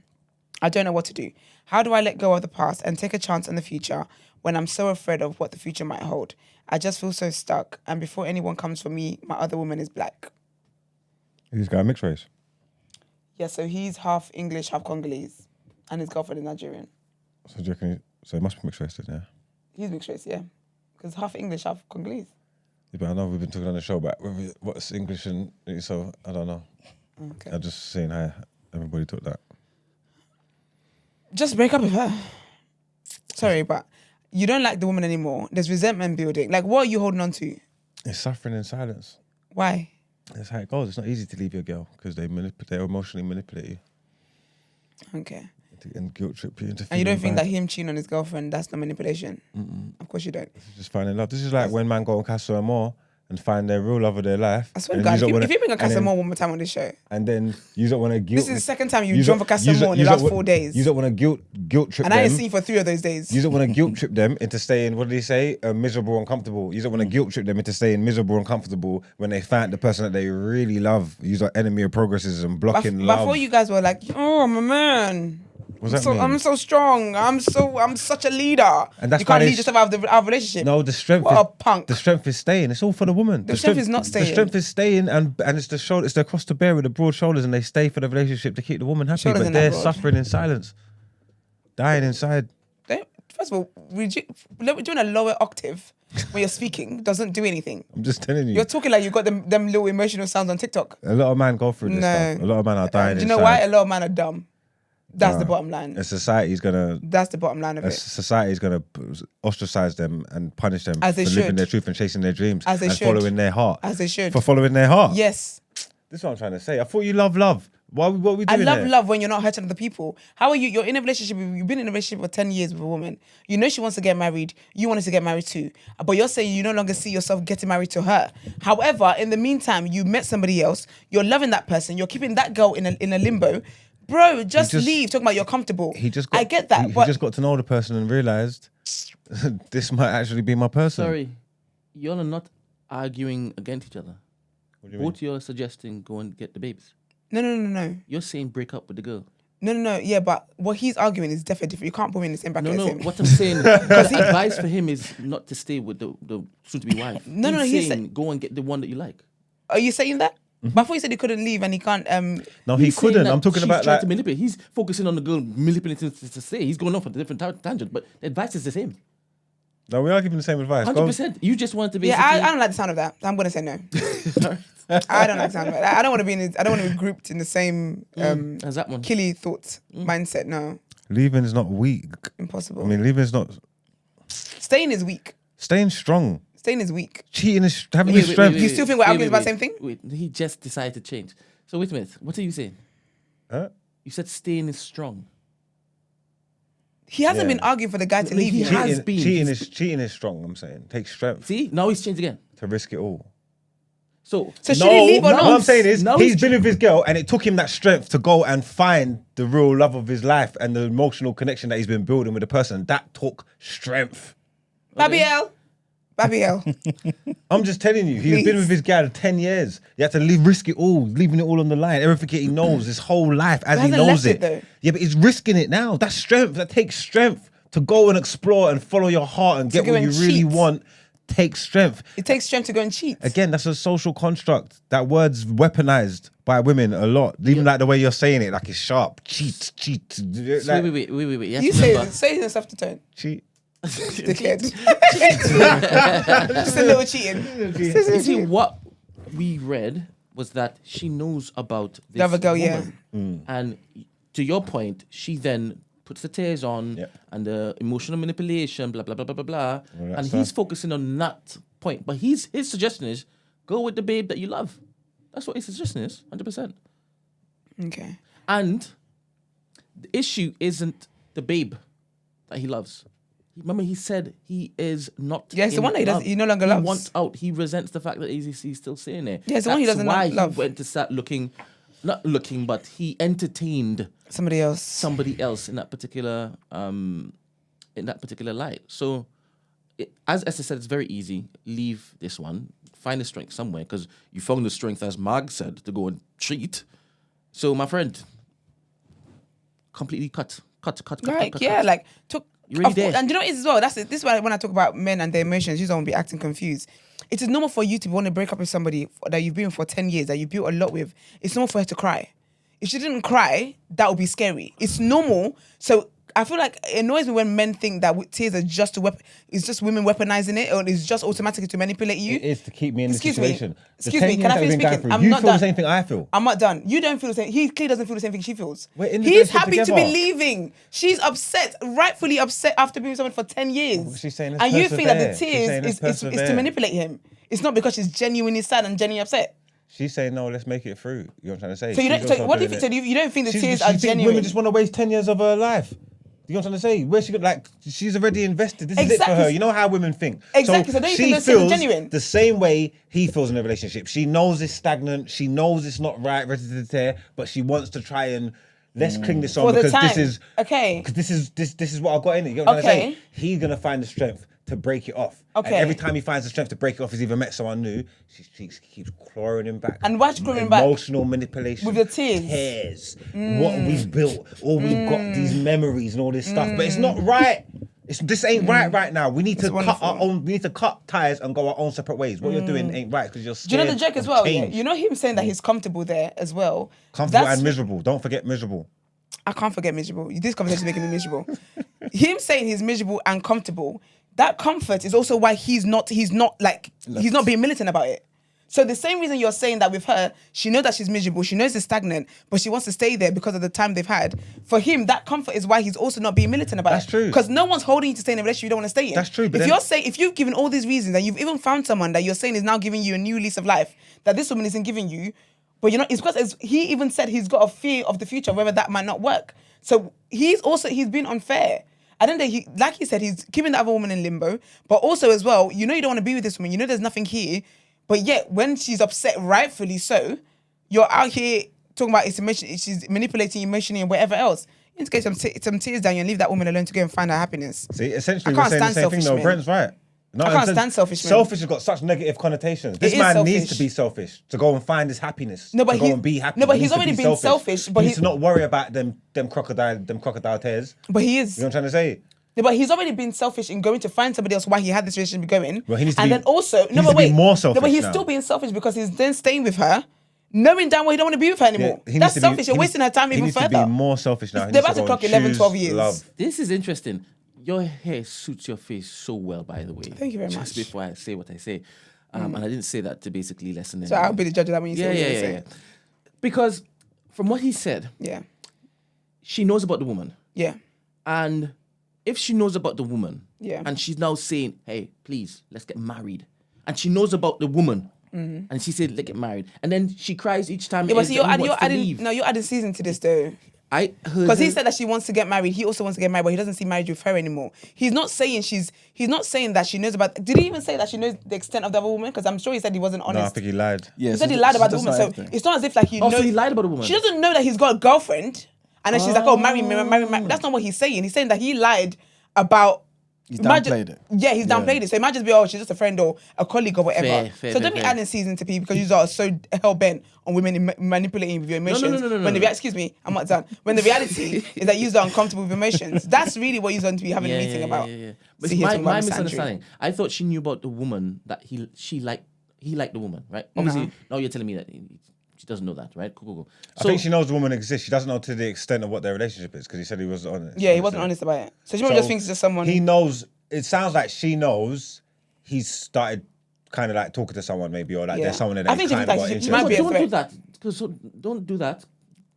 I don't know what to do. How do I let go of the past and take a chance on the future when I'm so afraid of what the future might hold? I just feel so stuck. And before anyone comes for me, my other woman is black. He's got a mixed race. Yeah, so he's half English, half Congolese. And his girlfriend is Nigerian. So do you reckon? So it must be mixed race then, yeah. He's mixed race, yeah. Because half English, half Congolese. Yeah, but I know we've been talking on the show about what's English and so I don't know. Okay. I'm just saying how everybody took that. Just break up with her. Sorry, but you don't like the woman anymore. There's resentment building. Like, what are you holding on to? It's suffering in silence. Why? That's how it goes. It's not easy to leave your girl because they emotionally manipulate you Okay. and guilt trip you into. And you don't feeling think that bad. him cheating on his girlfriend, that's not manipulation? Of course you don't. It's just finding love. This is like when man go on Castle and More and find their real love of their life. I swear to and God, you don't wanna- if you bring a and then- Casamore one more time on this show, and then you don't want to guilt. this is the second time you you've drawn for don't- you Casamore don't- in you the last don't- 4 days. You don't want to guilt trip And them. I ain't seen you for 3 of those days. You don't want to guilt trip them into staying, what did he say? Miserable and comfortable. You don't want to guilt trip them into staying miserable and comfortable when they find the person that they really love. Use our enemy of progresses and blocking love. Before you guys were like, oh, I'm a man. What's that mean? I'm so strong. I'm such a leader. And that's you can't why lead they- yourself out of the relationship. No, the strength. What is, a punk. The strength is staying. It's all for the woman. The strength is not staying. The strength is staying, and it's the shoulder. It's the cross to bear with the broad shoulders, and they stay for the relationship to keep the woman happy. Shoulders But ain't that they're broad. suffering in silence, dying inside. First of all, doing a lower octave when you're speaking doesn't do anything. I'm just telling you. You're talking like you got them little emotional sounds on TikTok. A lot of men go through this No. stuff. A lot of men are dying Do inside. you know why? A lot of men are dumb. That's the bottom line. A society's gonna. That's the bottom line of A it. society's gonna ostracize them and punish them As for they living should. their truth and chasing their dreams As they and should. following their heart. As they should. For following their heart. Yes. This is what I'm trying to say. I thought you love love. What are we I doing love here? love when you're not hurting other people. How are you? You're in a relationship. You've been in a relationship for 10 years with a woman. You know she wants to get married. You want to get married too. But you're saying you no longer see yourself getting married to her. However, in the meantime, you met somebody else. You're loving that person. You're keeping that girl in a limbo. Bro, just leave. Talking about you're comfortable. I get that. He but just got to know the person and realized this might actually be my person. Sorry, y'all are not arguing against each other. What do you mean? Both you're suggesting go and get the babes. No. You're saying break up with the girl. No. Yeah, but what he's arguing is definitely different. You can't put me in the same bracket No, as no. him. What I'm saying, because the advice for him is not to stay with the soon-to-be wife. No, he's he's saying go and get the one that you like. Are you saying that? But I thought you said he couldn't leave and he can't. No, he He's saying couldn't. that I'm talking she's about trying like. to manipulate. He's focusing on the girl manipulating to stay. He's going off on a different tangent, but the advice is the same. No, we are giving the same advice. Go. 100%. You just want to be. Yeah, I don't like the sound of that. I'm gonna say no. I don't like the sound of it. I don't want to be I don't want to be grouped in the same as that one. killy thoughts mindset. No, Leaving is not weak. impossible. I mean, leaving is not. Staying is weak. Staying strong. Staying is weak. Cheating is having the strength. You still think we're arguing about the same thing? Wait, he just decided to change. So wait a minute. What are you saying? Huh? You said staying is strong. He hasn't Yeah. been arguing for the guy to He leave yet. has been. Cheating is strong. I'm saying, takes strength See, now he's changed again. to risk it all. So So should he leave or not? What I'm saying is, No, he's he's been with his girl, and it took him that strength to go and find the real love of his life and the emotional connection that he's been building with the person. That took strength. Babiel. I'm just telling you, he's been Please. with his girl 10 years. He had to risk it all, leaving it all on the line. Everything he knows, his whole life as But he hasn't knows left it. it, though. Yeah, but he's risking it now. That's strength. That takes strength to go and explore and follow your heart and get go what you and really cheat. want. Takes strength. It takes strength to go and cheat. Again, that's a social construct. That word's weaponized by women a lot. Even like the way you're saying it, like it's sharp. Cheat. Like, wait. You have You to say remember. it in soft tone. cheat. Declared. Just a little cheating. You see, what we read was that she knows about this The other girl, yeah. woman. And to your point, she then puts the tears on Yep. and the emotional manipulation, blah, blah, blah, blah, blah, blah. All that And stuff. he's focusing on that point. But his suggestion is, go with the babe that you love. That's what his suggestion is, 100%. Okay. And the issue isn't the babe that he loves. Remember, he said he is not. Yeah, it's the in one that he love. doesn't- he no longer He loves. wants out. He resents the fact that he's still sitting there. Yeah, it's the one he That's doesn't why love. he went to start looking, not looking, but he entertained Somebody else. somebody else in that particular light. So, as Esther said, it's very easy. Leave this one. Find the strength somewhere because you found the strength, as Marg said, to go and treat. So, my friend, completely cut. Like, yeah, like took. You're already of course- there. And you know what it is as well. This is why when I talk about men and their emotions, you don't be acting confused. It is normal for you to want to break up with somebody that you've been with for 10 years, that you built a lot with. It's normal for her to cry. If she didn't cry, that would be scary. It's normal. So I feel like it annoys me when men think that tears are just it's just women weaponizing it, or it's just automatically to manipulate you. It is to keep me in Excuse the me. situation. The Excuse 10 me, years can I that we've finish been going speaking? through, I'm you not feel done. the same thing I feel. I'm not done. You don't feel the same. He clearly doesn't feel the same thing she feels. We're in the He's relationship happy to together. be leaving. She's upset, rightfully upset after being with someone for 10 years. She's saying, and you think that the persevere. She's saying, tears let's is to persevere. manipulate him. It's not because she's genuinely sad and genuinely upset. She's saying, no, let's make it through. You know what I'm trying to say? So you She's don't. So also what if doing you it. said you don't think the She's- tears she are think genuine? Women just want to waste 10 years of her life. You know what I'm trying to say? Where she could, like, she's already invested. This is it for Exactly. her. You know how women think. Exactly. So don't you think she those tears are feels genuine? the same way he feels in a relationship. She knows it's stagnant. She knows it's not right, ready to tear, but she wants to try and let's cling this on For the because time. this is Okay. Because this is what I've got in it. You know what I'm trying to Okay. say? He's gonna find the strength to break it off. Okay. And every time he finds the strength to break it off, he's either met someone new. She keeps clawing him back. And why's she clawing him back? Emotional manipulation With the tears. Tears. What we've built, or we've got these memories and all this stuff, but it's not right. This ain't right now. We need to cut our wonderful. own. We need to cut ties and go our own separate ways. What you're doing ain't right because you're Do you scared. know the joke as of well? Yeah? change. You know him saying that he's comfortable there as well. Comfortable That's- and miserable. Don't forget miserable. I can't forget miserable. This conversation is making me miserable. Him saying he's miserable and comfortable, that comfort is also why he's not being militant about it. So the same reason you're saying that with her, she knows that she's miserable, she knows it's stagnant, but she wants to stay there because of the time they've had. For him, that comfort is why he's also not being militant about That's it. true. Because no one's holding you to stay in a relationship you don't want to stay in. That's true, but if you've given all these reasons and you've even found someone that you're saying is now giving you a new lease of life that this woman isn't giving you, but you're not, it's because he even said he's got a fear of the future, whether that might not work. So he's been unfair. I don't think like he said, he's keeping the other woman in limbo, but also as well, you know you don't want to be with this woman, you know there's nothing here, but yet when she's upset, rightfully so, you're out here talking about it's emotion, she's manipulating emotionally and whatever else. You need to get some tears down and leave that woman alone to go and find her happiness. See, essentially, I we're can't saying the stand same thing. selfish No, men. Brent's right. No, I can't stand selfish men. Selfish has got such negative connotations. This is man selfish. needs to be selfish to go and find his happiness. No, but to go and be happy. no, but He he's needs to already be been selfish, but he needs he- to not worry about them crocodile tears. But he is. You know what I'm trying to say? Yeah, but he's already been selfish in going to find somebody else while he had this relationship going. Well, he needs to and be- then also, he needs to be more selfish No, but he's now. still being selfish because he's then staying with her, knowing damn well he don't want to be with her anymore. He needs That's to be- selfish. You're he wasting her time he even needs further. to be more selfish now. He They're needs about to go clock and 11, choose 12 years. Love. This is interesting. Your hair suits your face so well, by the way. Thank you very Just much. before I say what I say. And I didn't say that to basically lessen So I'll be the judge of that when you say what you're yeah. Because from what he said, Yeah. she knows about the woman. Yeah. And if she knows about the woman, Yeah. and she's now saying, hey, please, let's get married. And she knows about the woman. And she said, let's get married. And then she cries each time Yeah, but that see, he wants to leave. you're adding season to this though. I heard Because he her- said that she wants to get married. He also wants to get married, but he doesn't see marriage with her anymore. He's not saying that she knows about. Did he even say that she knows the extent of the other woman? Because I'm sure he said he wasn't honest. No, I think he lied. Yeah, He said he lied about the woman. So it's not as if like he knows. so he lied about the woman. She doesn't know that he's got a girlfriend, and then she's like, "Oh, marry me, marry me." That's not what he's saying. He's saying that he lied about. He's Imagine- downplayed it. Yeah, he's downplayed it. So it might just be, oh, she's just a friend or a colleague or whatever. Fair, so don't be fair. adding season to people because you are so hell bent on women manipulating with your emotions. no, When excuse me, I'm not done. When the reality is that you're uncomfortable with emotions. That's really what you're going to be having a meeting about. But See, he's my talking about misandry. misunderstanding. I thought she knew about the woman that he liked the woman, right? Obviously, now you're telling me that she doesn't know that, right? Cool. I think she knows the woman exists. She doesn't know to the extent of what their relationship is because he said he wasn't honest. Yeah, he wasn't honest about it. So she probably just thinks it's just someone. He knows. It sounds like she knows he's started kind of like talking to someone maybe, or like Yeah. there's someone that I you think she kind thinks of got that she interested might in. be a don't do threat. that. Don't do that.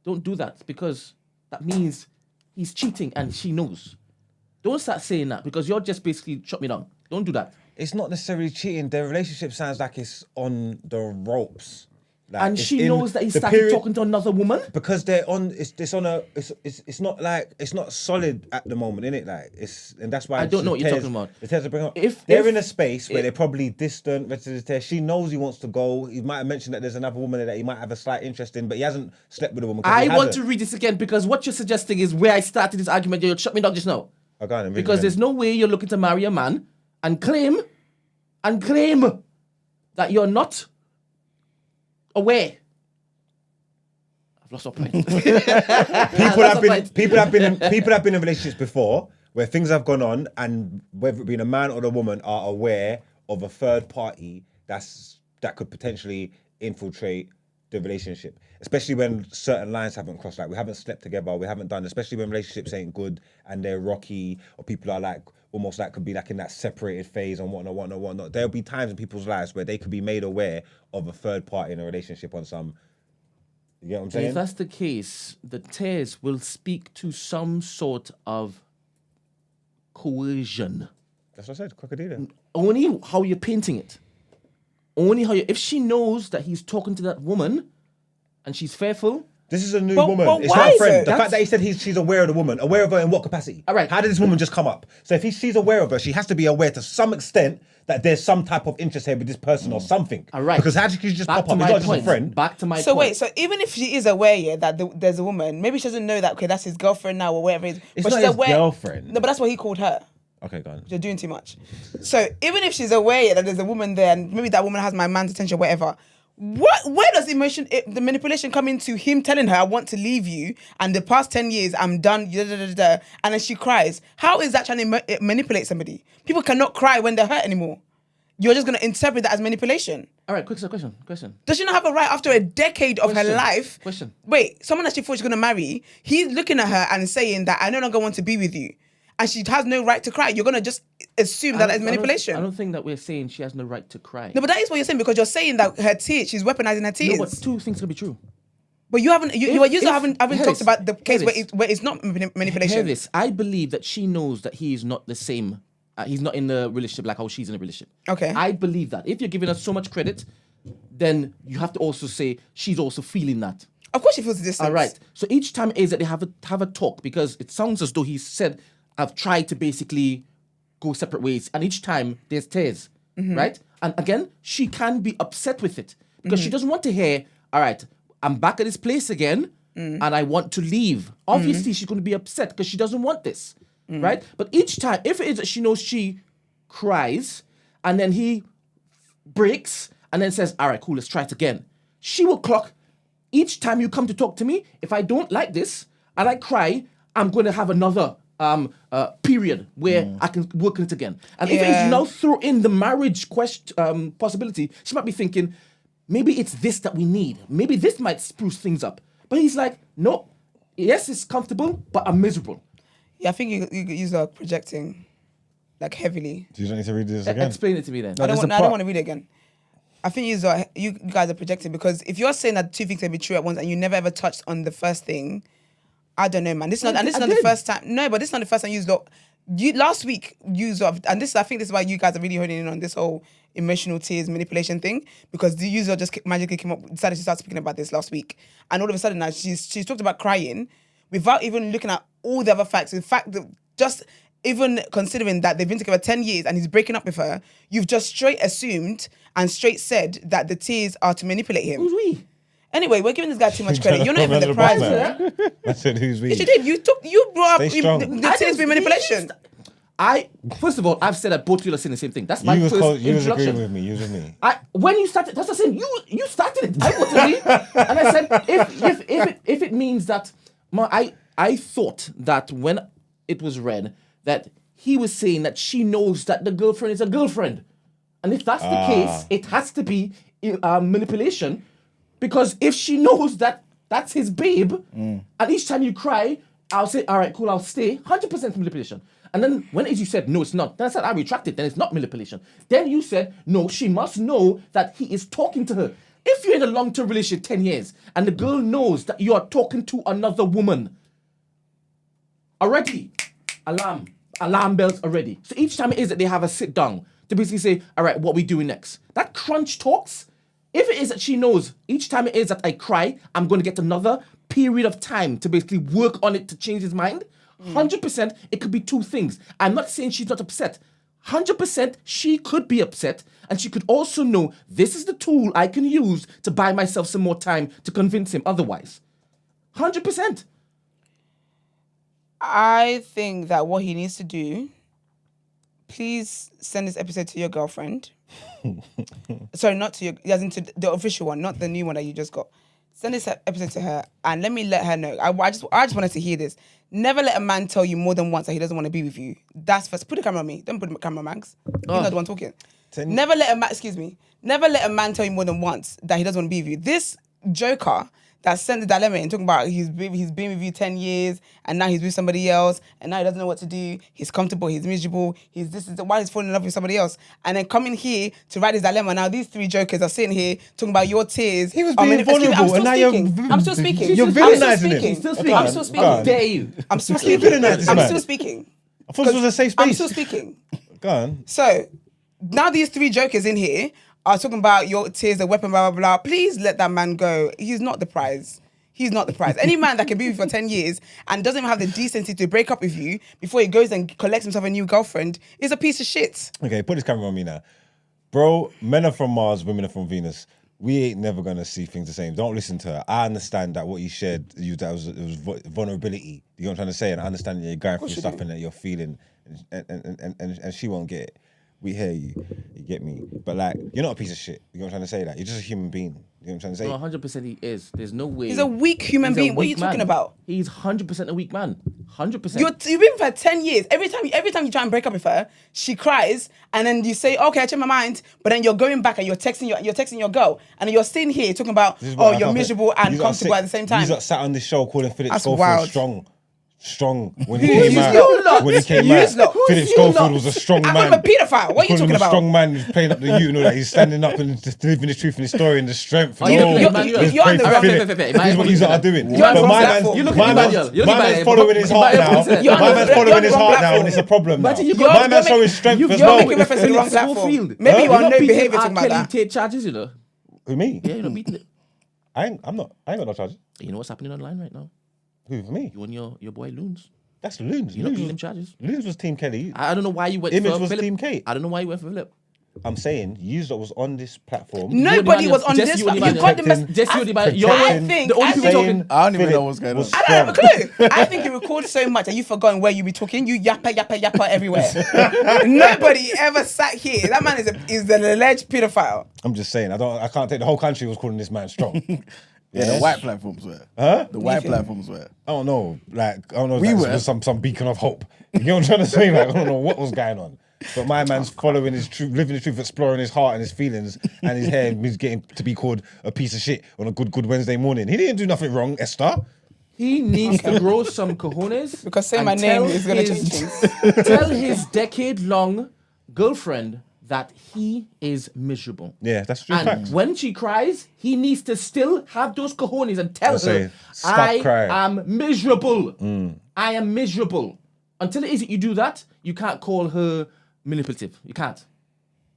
Don't do that because that means he's cheating and she knows. Don't start saying that because you're just basically shut me down. Don't do that. It's not necessarily cheating. Their relationship sounds like it's on the ropes. Like, And it's she in knows that he the started period- talking to another woman. because they're on. It's on a. It's not like it's not solid at the moment, innit? Like it's, and that's why I don't know what you're Tez- talking about. The Tez are bringing up. If- They're if- in a space where if- they're probably distant. She knows he wants to go. He might have mentioned that there's another woman that he might have a slight interest in, but he hasn't slept with a woman. 'cause I he want hasn't. to read this again because what you're suggesting is where I started this argument. You shut me down just now. Oh, go on then, read it Because again. there's no way you're looking to marry a man and claim that you're not aware. I've lost my point. people have been in relationships before where things have gone on, and whether it be a man or a woman are aware of a third party that could potentially infiltrate the relationship, especially when certain lines haven't crossed. Like we haven't slept together, we haven't done, especially when relationships ain't good and they're rocky, or people are like almost like could be like in that separated phase and whatnot. There'll be times in people's lives where they could be made aware of a third party in a relationship on some. You get what I'm And saying? if that's the case, the Tez will speak to some sort of coercion. That's what I said, crocodile. Only how you're painting it. Only how you. If she knows that he's talking to that woman, and she's fearful. This is a new But- woman. but It's why not a is friend. it? The fact that he said she's aware of the woman, aware of her in what capacity? All right. How did this woman just come up? So if she's aware of her, she has to be aware to some extent that there's some type of interest here with this person or something. All right. Because how did she just Back pop to up? my It's not just point. a friend. Back to my So point. wait, so even if she is aware, yeah, that there's a woman, maybe she doesn't know that, okay, that's his girlfriend now or whatever it is. It's but not she's his aware. girlfriend. No, but that's what he called her. Okay, go on. You're doing too much. So even if she's aware yeah, that there's a woman there, and maybe that woman has my man's attention, whatever. Where does the manipulation come into him telling her, I want to leave you, and the past 10 years, I'm done, and then she cries? How is that trying to manipulate somebody? People cannot cry when they're hurt anymore. You're just going to interpret that as manipulation. All right, question. Does she not have a right after a decade of her Question. life? Question. Wait, someone that she thought she's going to marry, he's looking at her and saying that I no longer want to be with you. And she has no right to cry. You're going to just assume that is manipulation. I don't think that we're saying she has no right to cry. No, but that is what you're saying because you're saying that her tears, she's weaponizing her tears. No, but two things can be true. But you haven't, you haven't hear talked this, about the case hear where this. it's not manipulation. Hear this. I believe that she knows that he is not the same. He's not in the relationship like how she's in a relationship. Okay. I believe that. If you're giving us so much credit, then you have to also say she's also feeling that. Of course she feels the distance. All right. So each time is that they have a talk because it sounds as though he said, I've tried to basically go separate ways. And each time there's tears, right? And again, she can be upset with it because she doesn't want to hear, all right, I'm back at this place again and I want to leave. Obviously, she's going to be upset because she doesn't want this, right? But each time, if it is that she knows she cries and then he breaks and then says, all right, cool, let's try it again. She will clock each time you come to talk to me. If I don't like this and I cry, I'm going to have another period where I can work on it again. And if Yeah. you now throw in the marriage possibility, she might be thinking, maybe it's this that we need. Maybe this might spruce things up. But he's like, no, yes, it's comfortable, but I'm miserable. Yeah, I think you are projecting like heavily. Do you don't need to read this again? Explain it to me then. I there's don't a part- want to read it again. I think you guys are projecting because if you're saying that two things can be true at once and you never ever touched on the first thing, I don't know, man. This is not I the did. first time. No, but this is not the first time you last week and I think this is why you guys are really honing in on this whole emotional tears manipulation thing because the user just magically decided to start speaking about this last week, and all of a sudden now she's talked about crying without even looking at all the other facts. In fact, just even considering that they've been together 10 years and he's breaking up with her, you've just straight assumed and straight said that the tears are to manipulate him. Who's we? Anyway, we're giving this guy too much credit. You're not even the prize. I said, who's we? Yes, you did. You brought up Stay strong. the tears being manipulation. First of all, I've said that both of you are saying the same thing. That's my You was first agreeing introduction. with me. You was with me. When you started, that's what I'm saying. You started it. I wanted to leave, and I said, if it means that, I thought that when it was read that he was saying that she knows that the girlfriend is a girlfriend, and if that's the case, it has to be manipulation, because if she knows that that's his babe, and each time you cry, I'll say, all right, cool, I'll stay. 100% manipulation. And then when you said, no, it's not. Then I said, I retract it. Then it's not manipulation. Then you said, no, she must know that he is talking to her. If you're in a long-term relationship, 10 years, and the girl knows that you are talking to another woman, already, alarm bells already. So each time it is that they have a sit down to basically say, all right, what we doing next? That crunch talks. If it is that she knows each time it is that I cry, I'm going to get another period of time to basically work on it to change his mind. 100%, it could be two things. I'm not saying she's not upset. 100%, she could be upset, and she could also know this is the tool I can use to buy myself some more time to convince him otherwise. 100%. I think that what he needs to do, please send this episode to your girlfriend. Sorry, not to your, as into the official one, not the new one that you just got. Send this episode to her and let her know. I just wanted to hear this. Never let a man tell you more than once that he doesn't want to be with you. That's first. Put the camera on me. Don't put the camera on Max. You're not the one talking. Never let a man tell you more than once that he doesn't want to be with you. This joker that sent the dilemma and talking about he's been with you 10 years and now he's with somebody else and now he doesn't know what to do. He's comfortable, he's miserable, why he's falling in love with somebody else. And then coming here to write his dilemma. Now these three jokers are sitting here talking about your tears. He was being vulnerable and now I'm still speaking. You're villainising him. I'm still speaking. I'm still speaking. How dare you? I'm still speaking. I'm still speaking. I thought this was a safe space. I'm still speaking. Go on. So now these three jokers in here are talking about your tears, the weapon, blah, blah, blah. Please let that man go. He's not the prize. He's not the prize. Any man that can be with you for 10 years and doesn't even have the decency to break up with you before he goes and collects himself a new girlfriend is a piece of shit. Okay, put this camera on me now. Bro, men are from Mars, women are from Venus. We ain't never gonna see things the same. Don't listen to her. I understand that what you shared, that was vulnerability. You know what I'm trying to say? And I understand that you're going through stuff and that you're feeling, and she won't get it. We hear you. You get me? But like, you're not a piece of shit. You know what I'm trying to say? Like, you're just a human being. You know what I'm trying to say? No, 100% he is. There's no way. He's a weak human being. What are you talking about? He's 100% a weak man. 100%. You've been with her 10 years. Every time you try and break up with her, she cries, and then you say, "Okay, I changed my mind." But then you're going back and you're texting your girl, and then you're sitting here talking about, "Oh, you're miserable and comfortable at the same time." You sat on this show calling Philip That's Schofield wild. strong when he came out. When he came out, Philip Schofield was a strong man. I'm a paedophile. What are you talking about? A strong man who's playing up the you know that he's standing up and just living the truth in his story and the strength. You're on the wrong. This is what you are doing. You're on the But wrong my platform. man's following his heart now. My man's following his heart now, and it's a problem now. My man's showing strength as well. You're making reference to the wrong platform. Maybe you are no behavior talking about that. Tate charges, you know. Who, me? Yeah, you're not beating it. I ain't got no charges. You know what's happening online right now? Who, for me? You and your boy Loons. That's Loons. You're not beating them charges. Loons was Team Kelly. I don't know why you went Image for was Philip. Team Kate. I don't know why you went for Philip. I'm saying, you that was on this platform. Nobody was on this. You got the message. I think I don't even know what's going on. I don't have a clue. I think you record so much that you've forgotten where you be talking. You yappa everywhere. Nobody ever sat here. That man is an alleged pedophile. I'm just saying, I can't take the whole country was calling this man strong. Yeah, the white platforms were. Huh? The white platforms were. I don't know. Like, I don't know if We that were. was some beacon of hope. You know what I'm trying to say? Like, I don't know what was going on. But my man's following his truth, living his truth, exploring his heart and his feelings and his hair. He's getting to be called a piece of shit on a good Wednesday morning. He didn't do nothing wrong, Esther. He needs to grow some cojones. Because saying my name is going to change things. Tell his decade-long girlfriend that he is miserable. Yeah, that's true And fact. when she cries, he needs to still have those cojones and tell say, her, "Stop I crying." am miserable. I am miserable. Until it is that you do that, you can't call her manipulative. You can't.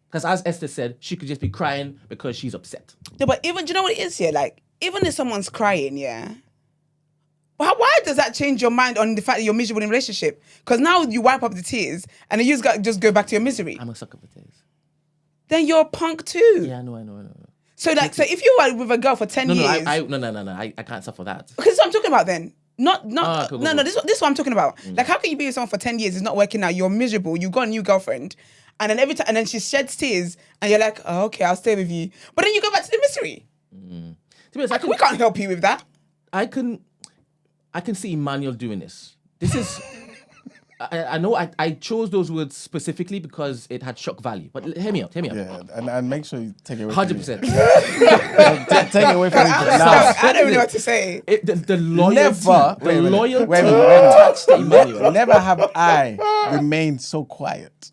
Because as Esther said, she could just be crying because she's upset. Yeah, but even, do you know what it is here? Like, even if someone's crying, yeah. But why does that change your mind on the fact that you're miserable in a relationship? Because now you wipe up the tears and then you just go back to your misery. I'm a sucker for tears. Then you're a punk too. Yeah, I know. So if you were with a girl for 10 No, years. I can't suffer that. Because that's what I'm talking about then. Cool. This is what I'm talking about. Like, how can you be with someone for 10 years? It's not working out. You're miserable. You've got a new girlfriend. And then every time, and then she sheds tears and you're like, oh, okay, I'll stay with you. But then you go back to the misery. To be honest, We can't help you with that. I can see Emmanuel doing this. This is I know I chose those words specifically because it had shock value. But hear me out. Yeah, and make sure you take it away. 100%. Take it away from me. I don't even know what to say. The loyalty. Never. The loyalty. Wait a minute. touched Emmanuel. Never have I remained so quiet.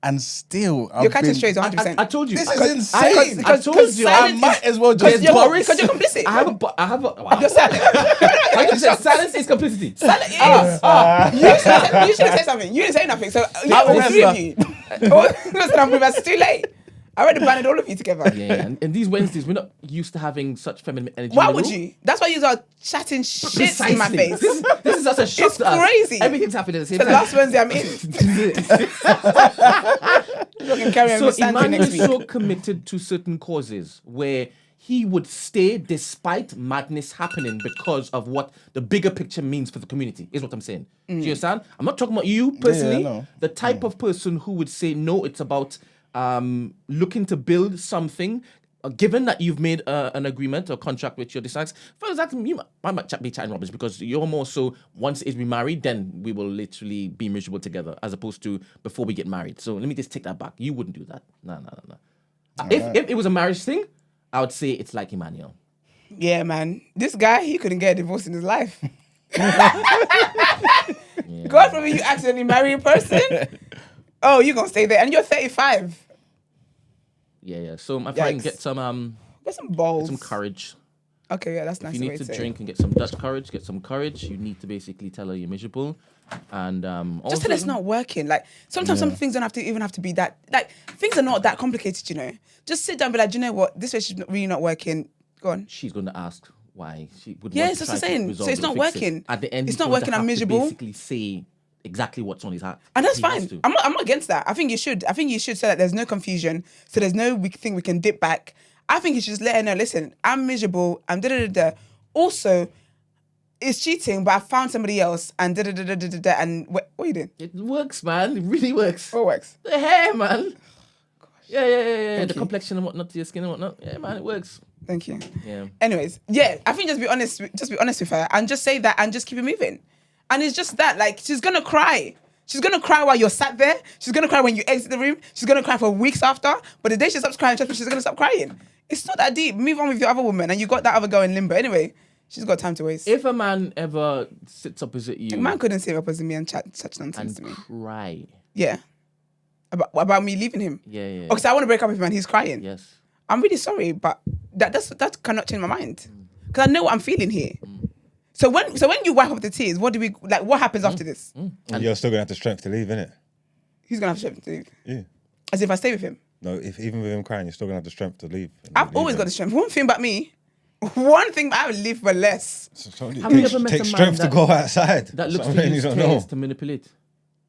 And still, Your catching straight is 100%. I told you. This I- is insane. I told you. I might as well just Because Boris. Because you're complicit. I have a. Wow. You're silent. Like you said, silence is complicity. Silent is. You should have said something. You didn't say nothing. So yeah, all three of you. Listen, I'm it's too late. I already banned all of you together. Yeah, and these Wednesdays, we're not used to having such feminine energy. Why in the would room. you? That's why you are chatting shit Precisely. in my face. This is such a shock It's to us. crazy. Everything's happening at the same The time. last Wednesday I'm in. You can carry on So with Sandy Emmanuel next is week. so committed to certain causes where he would stay despite madness happening because of what the bigger picture means for the community, is what I'm saying. Do you understand? I'm not talking about you personally. no. The type of person who would say, no, it's about looking to build something. Given that you've made an agreement or contract with your designers, for example, I might be chatting rubbish because you're more so once we married, then we will literally be miserable together, as opposed to before we get married. So let me just take that back. You wouldn't do that. No. If it was a marriage thing, I would say it's like Emmanuel. Yeah, man. This guy, he couldn't get a divorce in his life. God forbid you accidentally marry a person. Oh, you're going to stay there. And you're 35. Yeah. So my friend, Yikes. get some Get some balls. some courage. Okay, yeah, that's nice. If you need to drink and get some Dutch courage, get some courage. You need to basically tell her you're miserable, and Just tell her it's not working. Like sometimes some things don't have to be that. Like things are not that complicated, you know. Just sit down and be like, do you know what? This relationship's really not working. Go on. she's going to ask why she would. Yeah, want it's to just try the to same. resolve So it's it not or fix it. working. At the end, It's he's not going to working, I'm have to miserable. Basically, say exactly what's on his heart. And that's He has fine. to. I'm not against that. I think you should. I think you should so that there's no confusion. So there's no thing we can dip back. I think you should just let her know, listen, I'm miserable. I'm da-da-da-da. Also, it's cheating, but I found somebody else and da-da-da-da-da-da. And what are you doing? It works, man. It really works. What works? The hair, man. Yeah. The you. complexion and whatnot to your skin and whatnot. Yeah, man, it works. Thank you. Yeah. Anyways, yeah, I think just be honest with her and just say that and just keep it moving. And it's just that, like, she's gonna cry. She's gonna cry while you're sat there. She's gonna cry when you exit the room. She's gonna cry for weeks after. But the day she stops crying, she's gonna stop crying. It's not that deep. Move on with your other woman, and you got that other girl in limbo. Anyway, she's got time to waste. If a man ever sits opposite you A man couldn't sit opposite me and chat such nonsense and to me. cry, Yeah. About me leaving him. yeah. Because I want to break up with him and he's crying. Yes. I'm really sorry, but that cannot change my mind. Because I know what I'm feeling here. So when you wipe up the tears, what happens after this? And you're still gonna have the strength to leave, innit? Who's gonna have strength to leave? Yeah. As if I stay with him. No, if even with him crying, you're still gonna have the strength to leave. I've always got the strength. One thing about me, I would live for less. Have you ever met a Take man strength to that- go outside. That looks Something to you use don't tears know. to manipulate.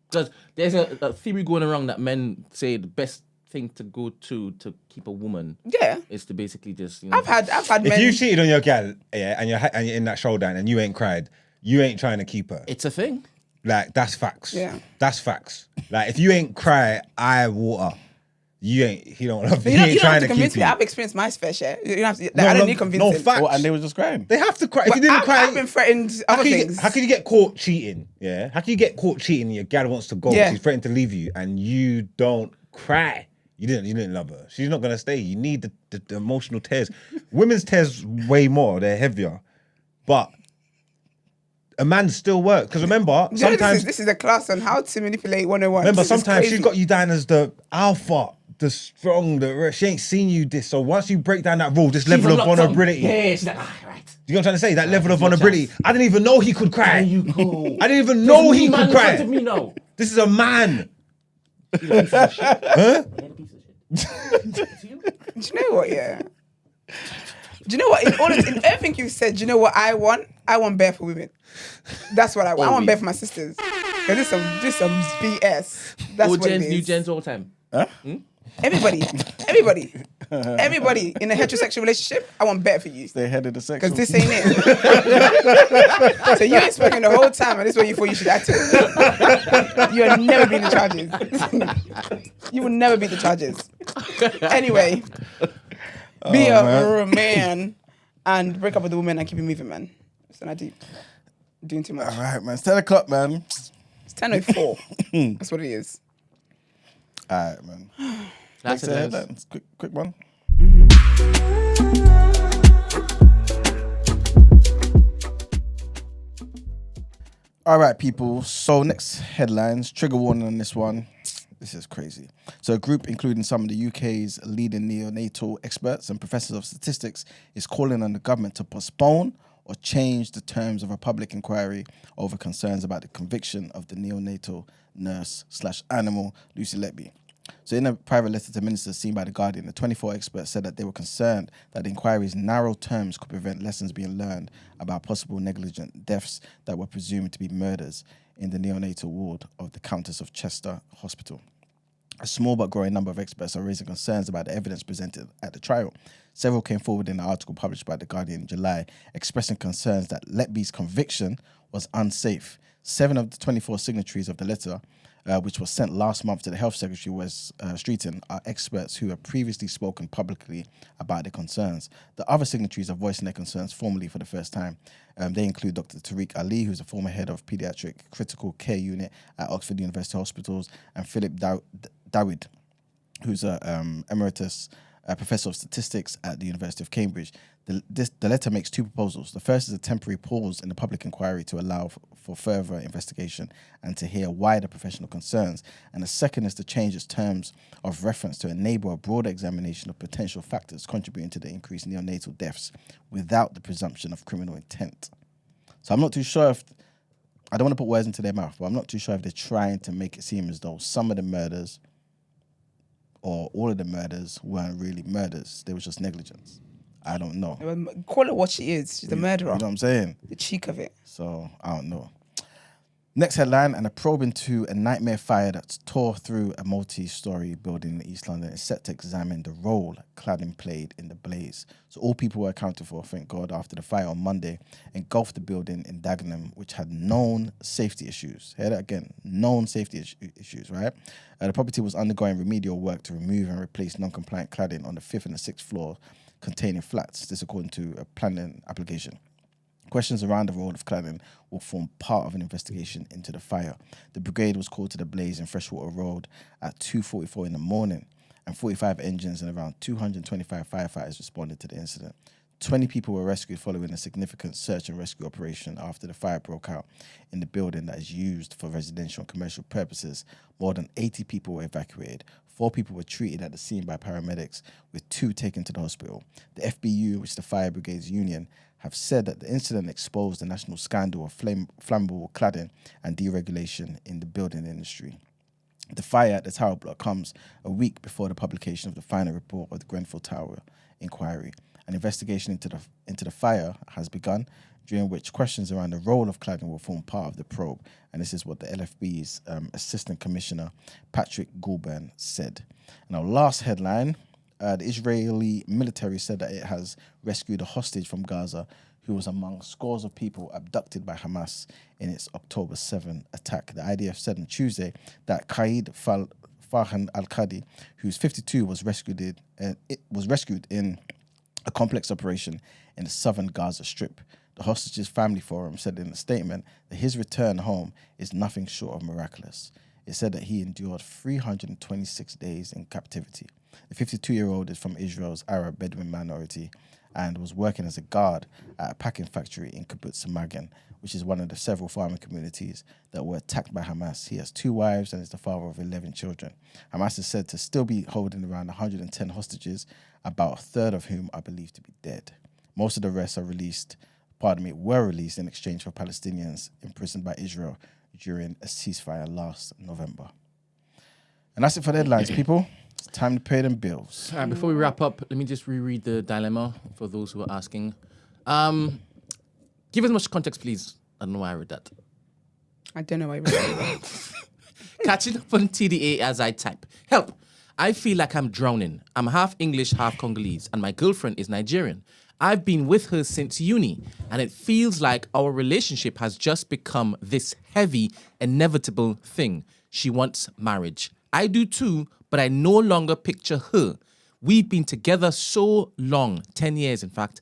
Because there's a theory going around that men say the best thing to go to keep a woman Yeah. is to basically just, you know. I've had If men. you cheated on your gal, yeah, and you're in that showdown and you ain't cried, you ain't trying to keep her. It's a thing. Like that's facts. Yeah. That's facts. Like if you ain't cry, eye water. He don't love you. you He don't ain't have trying to to convince keep me. you. I've experienced my fair share. You don't have to, like, No, I don't no, need convincing. no facts. Oh, and they were just crying. They have to cry. If you didn't cry, I've been threatened other things. How can you get caught cheating? Yeah. How can you get caught cheating and your gal wants to go? Yeah. She's threatened to leave you and you don't cry. You didn't love her. She's not gonna stay. You need the emotional tears. Women's tears way more. They're heavier, but a man still works. Because remember, You know, sometimes this is a class on how to manipulate 101. remember This is sometimes she's crazy. got you down as the alpha, the strong, she ain't seen you this. So once you break down that rule, this level of vulnerability. Yeah, she's like, right. You know what I'm trying to say? That level of no vulnerability. chance. I didn't even know he could cry. There you go. I didn't even know he could cry. Me now. This is a man. Do you know what? Yeah. Do you know what? In everything you've said, do you know what I want? I want bear for women. That's what I want. I want bear for my sisters. Because this some BS. That's Old what gens, it new is. gens all the time. Everybody in a heterosexual relationship, I want better for you. They headed the sex. Because this ain't it. So you ain't spoken the whole time, and this is what you thought you should act to. You have never been the charges. You will never beat the charges. Anyway, be a man and break up with the woman and keep it moving, man. It's not deep. Doing too much. All right, man. It's 10 o'clock, man. It's 10:04. That's what it is. All right, man. That's Next headlines. Quick one. All right, people. So next headlines. Trigger warning on this one. This is crazy. So a group including some of the UK's leading neonatal experts and professors of statistics is calling on the government to postpone or change the terms of a public inquiry over concerns about the conviction of the neonatal nurse/animal Lucy Letby. So in a private letter to ministers seen by The Guardian, the 24 experts said that they were concerned that the inquiry's narrow terms could prevent lessons being learned about possible negligent deaths that were presumed to be murders in the neonatal ward of the Countess of Chester Hospital. A small but growing number of experts are raising concerns about the evidence presented at the trial. Several came forward in an article published by The Guardian in July, expressing concerns that Letby's conviction was unsafe. 7 of the 24 signatories of the letter, which was sent last month to the Health Secretary, Wes Streeton, are experts who have previously spoken publicly about their concerns. The other signatories are voicing their concerns formally for the first time. They include Dr. Tariq Ali, who's a former head of Pediatric Critical Care Unit at Oxford University Hospitals, and Philip Dawid, who's an emeritus professor of statistics at the University of Cambridge. The letter makes 2 proposals. The first is a temporary pause in the public inquiry to allow for further investigation and to hear wider professional concerns. And the second is to change its terms of reference to enable a broader examination of potential factors contributing to the increased neonatal deaths without the presumption of criminal intent. So I'm not too sure if, I don't want to put words into their mouth, but I'm not too sure if they're trying to make it seem as though some of the murders or all of the murders weren't really murders. They was just negligence. I don't know. Call it what she is. She's a murderer. You know what I'm saying? The cheek of it. So, I don't know. Next headline, and a probe into a nightmare fire that tore through a multi-storey building in East London is set to examine the role cladding played in the blaze. So all people were accounted for, thank God, after the fire on Monday engulfed the building in Dagenham, which had known safety issues. Hear that again, known safety issues, right? The property was undergoing remedial work to remove and replace non-compliant cladding on the 5th and the 6th floor containing flats. This according to a planning application. Questions around the role of cladding will form part of an investigation into the fire. The brigade was called to the blaze in Freshwater Road at 2:44 in the morning, and 45 engines and around 225 firefighters responded to the incident. 20 people were rescued following a significant search and rescue operation after the fire broke out in the building that is used for residential and commercial purposes. More than 80 people were evacuated. 4 people were treated at the scene by paramedics, with 2 taken to the hospital. The FBU, which is the Fire Brigades Union, have said that the incident exposed the national scandal of flammable cladding and deregulation in the building industry. The fire at the tower block comes a week before the publication of the final report of the Grenfell Tower inquiry. An investigation into the fire has begun, during which questions around the role of cladding will form part of the probe. And this is what the LFB's Assistant Commissioner Patrick Goulburn said. Now, last headline, the Israeli military said that it has rescued a hostage from Gaza who was among scores of people abducted by Hamas in its October 7 attack. The IDF said on Tuesday that Qaid Farhan al-Qadi, who's 52, was rescued in a complex operation in the southern Gaza Strip. The hostage's family forum said in a statement that his return home is nothing short of miraculous. It said that he endured 326 days in captivity. The 52-year-old is from Israel's Arab Bedouin minority and was working as a guard at a packing factory in Kibbutz Magen, which is one of the several farming communities that were attacked by Hamas. He has 2 wives and is the father of 11 children. Hamas is said to still be holding around 110 hostages, about a third of whom are believed to be dead. Most of the rest were released in exchange for Palestinians imprisoned by Israel during a ceasefire last November. And that's it for the headlines, people. It's time to pay them bills. All right, before we wrap up, let me just reread the dilemma for those who are asking. Give as much context, please. I don't know why I read that. I don't know why you read that. Catching up on TDA as I type. Help. I feel like I'm drowning. I'm half English, half Congolese, and my girlfriend is Nigerian. I've been with her since uni, and it feels like our relationship has just become this heavy, inevitable thing. She wants marriage. I do too, but I no longer picture her. We've been together so long, 10 years in fact,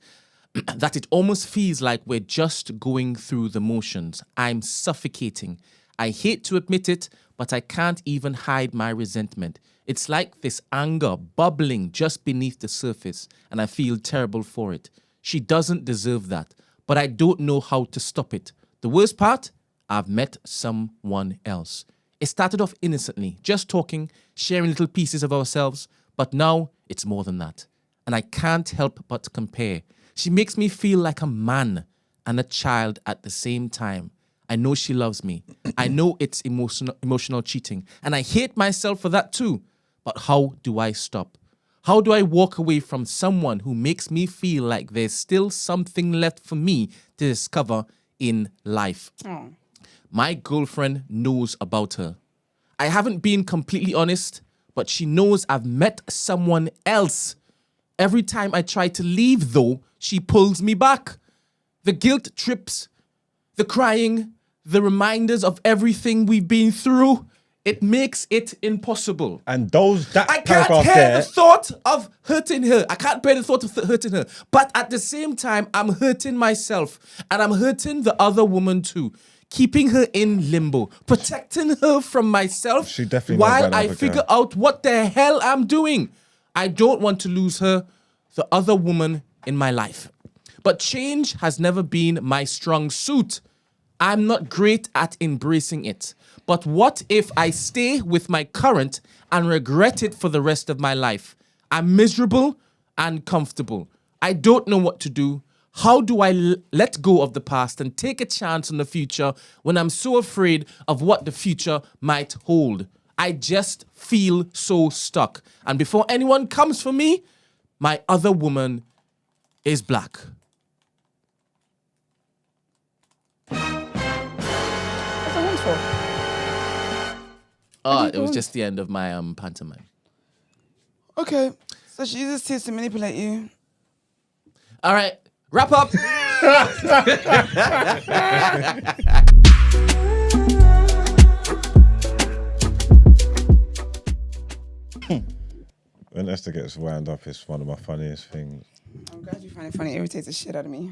that it almost feels like we're just going through the motions. I'm suffocating. I hate to admit it, but I can't even hide my resentment. It's like this anger bubbling just beneath the surface, and I feel terrible for it. She doesn't deserve that, but I don't know how to stop it. The worst part? I've met someone else. It started off innocently, just talking, sharing little pieces of ourselves, but now it's more than that. And I can't help but compare. She makes me feel like a man and a child at the same time. I know she loves me. I know it's emotional cheating, and I hate myself for that too. But how do I stop? How do I walk away from someone who makes me feel like there's still something left for me to discover in life? My girlfriend knows about her. I haven't been completely honest, but she knows I've met someone else. Every time I try to leave, though, she pulls me back. The guilt trips, the crying, the reminders of everything we've been through, it makes it impossible. And that I can't paragraph bear there, the thought of hurting her. I can't bear the thought of hurting her. But at the same time, I'm hurting myself. And I'm hurting the other woman too. Keeping her in limbo. Protecting her from myself She definitely knows while about I the figure girl. out what the hell I'm doing. I don't want to lose her, the other woman in my life. But change has never been my strong suit. I'm not great at embracing it. But what if I stay with my current and regret it for the rest of my life? I'm miserable and comfortable. I don't know what to do. How do I let go of the past and take a chance on the future when I'm so afraid of what the future might hold? I just feel so stuck. And before anyone comes for me, my other woman is black. What's that one for? Oh, it was just the end of my pantomime. Okay. So she uses tears to manipulate you. All right, wrap up. when Esther gets wound up, it's one of my funniest things. I'm glad you find it funny. It irritates the shit out of me.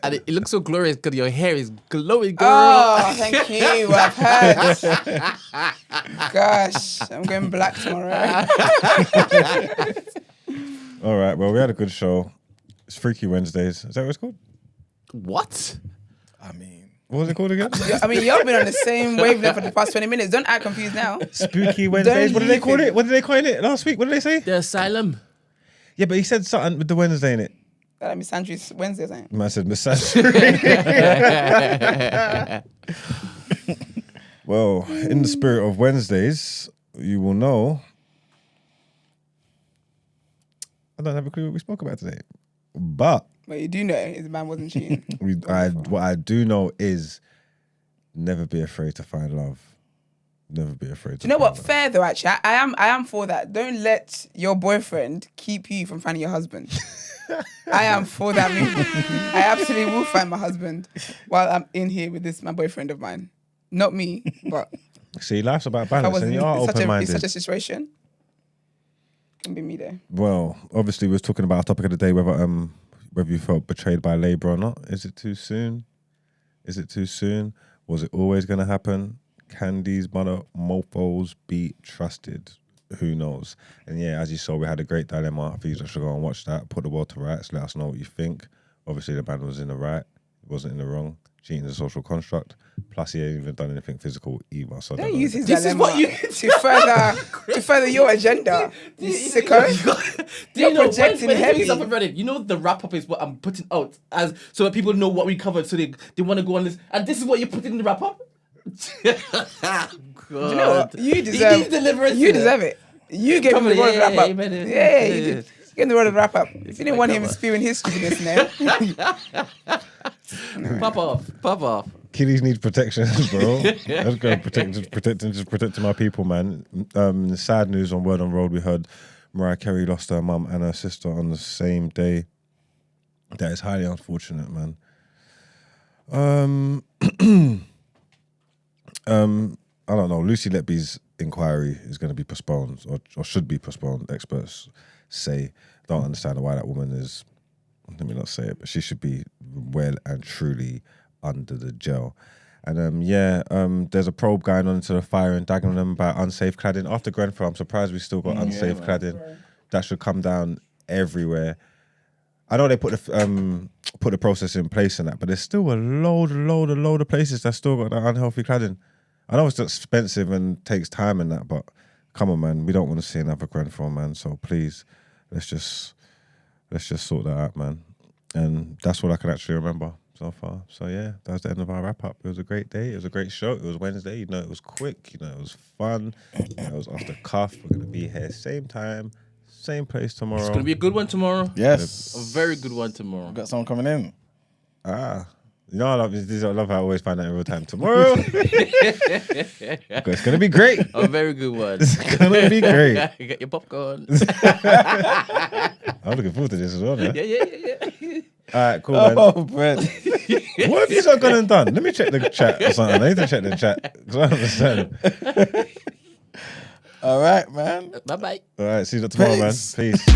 And it looks so glorious because your hair is glowing, girl. Oh, thank you. I've heard. Gosh, I'm going black tomorrow. All right, well, we had a good show. It's Freaky Wednesdays. Is that what it's called? What? I mean, What was it called again? I mean, y'all been on the same wavelength for the past 20 minutes. Don't act confused now. Spooky Wednesdays. Don't What did they leave call it. it? What did they call it last week? What did they say? The asylum. Yeah, but he said something with the Wednesday in it. That Miss Andrews Wednesday, isn't it? Man said massage. Well, in the spirit of Wednesdays, you will know. I don't have a clue what we spoke about today, but But you do know his man wasn't cheating. what I do know is never be afraid to find love. Never be afraid. Do you know what? Fair though, actually. I am for that. Don't let your boyfriend keep you from finding your husband. I am for that move. I absolutely will find my husband while I'm in here with my boyfriend of mine. Not me, but See, life's about if I balance, was and in you are such open-minded. a situation, it can be me there. Well, obviously, we was talking about our topic of the day, whether you felt betrayed by Labour or not. Is it too soon? Is it too soon? Was it always going to happen? Can these mother mofos be trusted? Who knows? And yeah, as you saw, we had a great dilemma. If you should go and watch that, put the world to rights, let us know what you think. Obviously, the man was in the right, wasn't in the wrong. Cheating is a social construct. Plus, he ain't even done anything physical either. So I Don't don't know. use his This is dilemma what you- to further your agenda. You sicko. Do you You're know projecting heavy. You know the wrap up is what I'm putting out as so that people know what we covered, so they want to go on this. And this is what you put in the wrap up. You know what? You deserve. deliverance. You deserve it. You gave him the road wrap up. Yeah, you did. Get the road wrap up. If you didn't want him spewing his stupidness now. Pop off. Kiddies need protection, bro. Let's go protecting my people, man. Sad news on Word on Road. We heard Mariah Carey lost her mum and her sister on the same day. That is highly unfortunate, man. I don't know. Lucy Letby's inquiry is going to be postponed or should be postponed. Experts say. Don't understand why that woman is. Let me not say it, but she should be well and truly under the gel. And there's a probe going on into the fire in Dagenham about unsafe cladding. After Grenfell, I'm surprised we still got unsafe cladding. That should come down everywhere. I know they put the process in place and that, but there's still a load of places that still got that unhealthy cladding. I know it's expensive and takes time and that, but come on, man, we don't want to see another Grenfell, man. So please, let's just sort that out, man. And that's what I can actually remember so far. So yeah, that's the end of our wrap up. It was a great day. It was a great show. It was Wednesday. You know, it was quick. You know, it was fun. You know, it was off the cuff. We're gonna be here same time, same place tomorrow. It's gonna be a good one tomorrow. Yes. A very good one tomorrow. Got someone coming in. You know, I love how I always find out in real time tomorrow. It's gonna be great. A very good one. It's gonna be great. You got your popcorn. I'm looking forward to this as well. Man. Yeah. All right, cool, man. Oh, Brent. What have you not gone and done? Let me check the chat or something. I need to check the chat because I don't understand. All right, man. Bye bye. All right, see you tomorrow, Peace. man. Peace.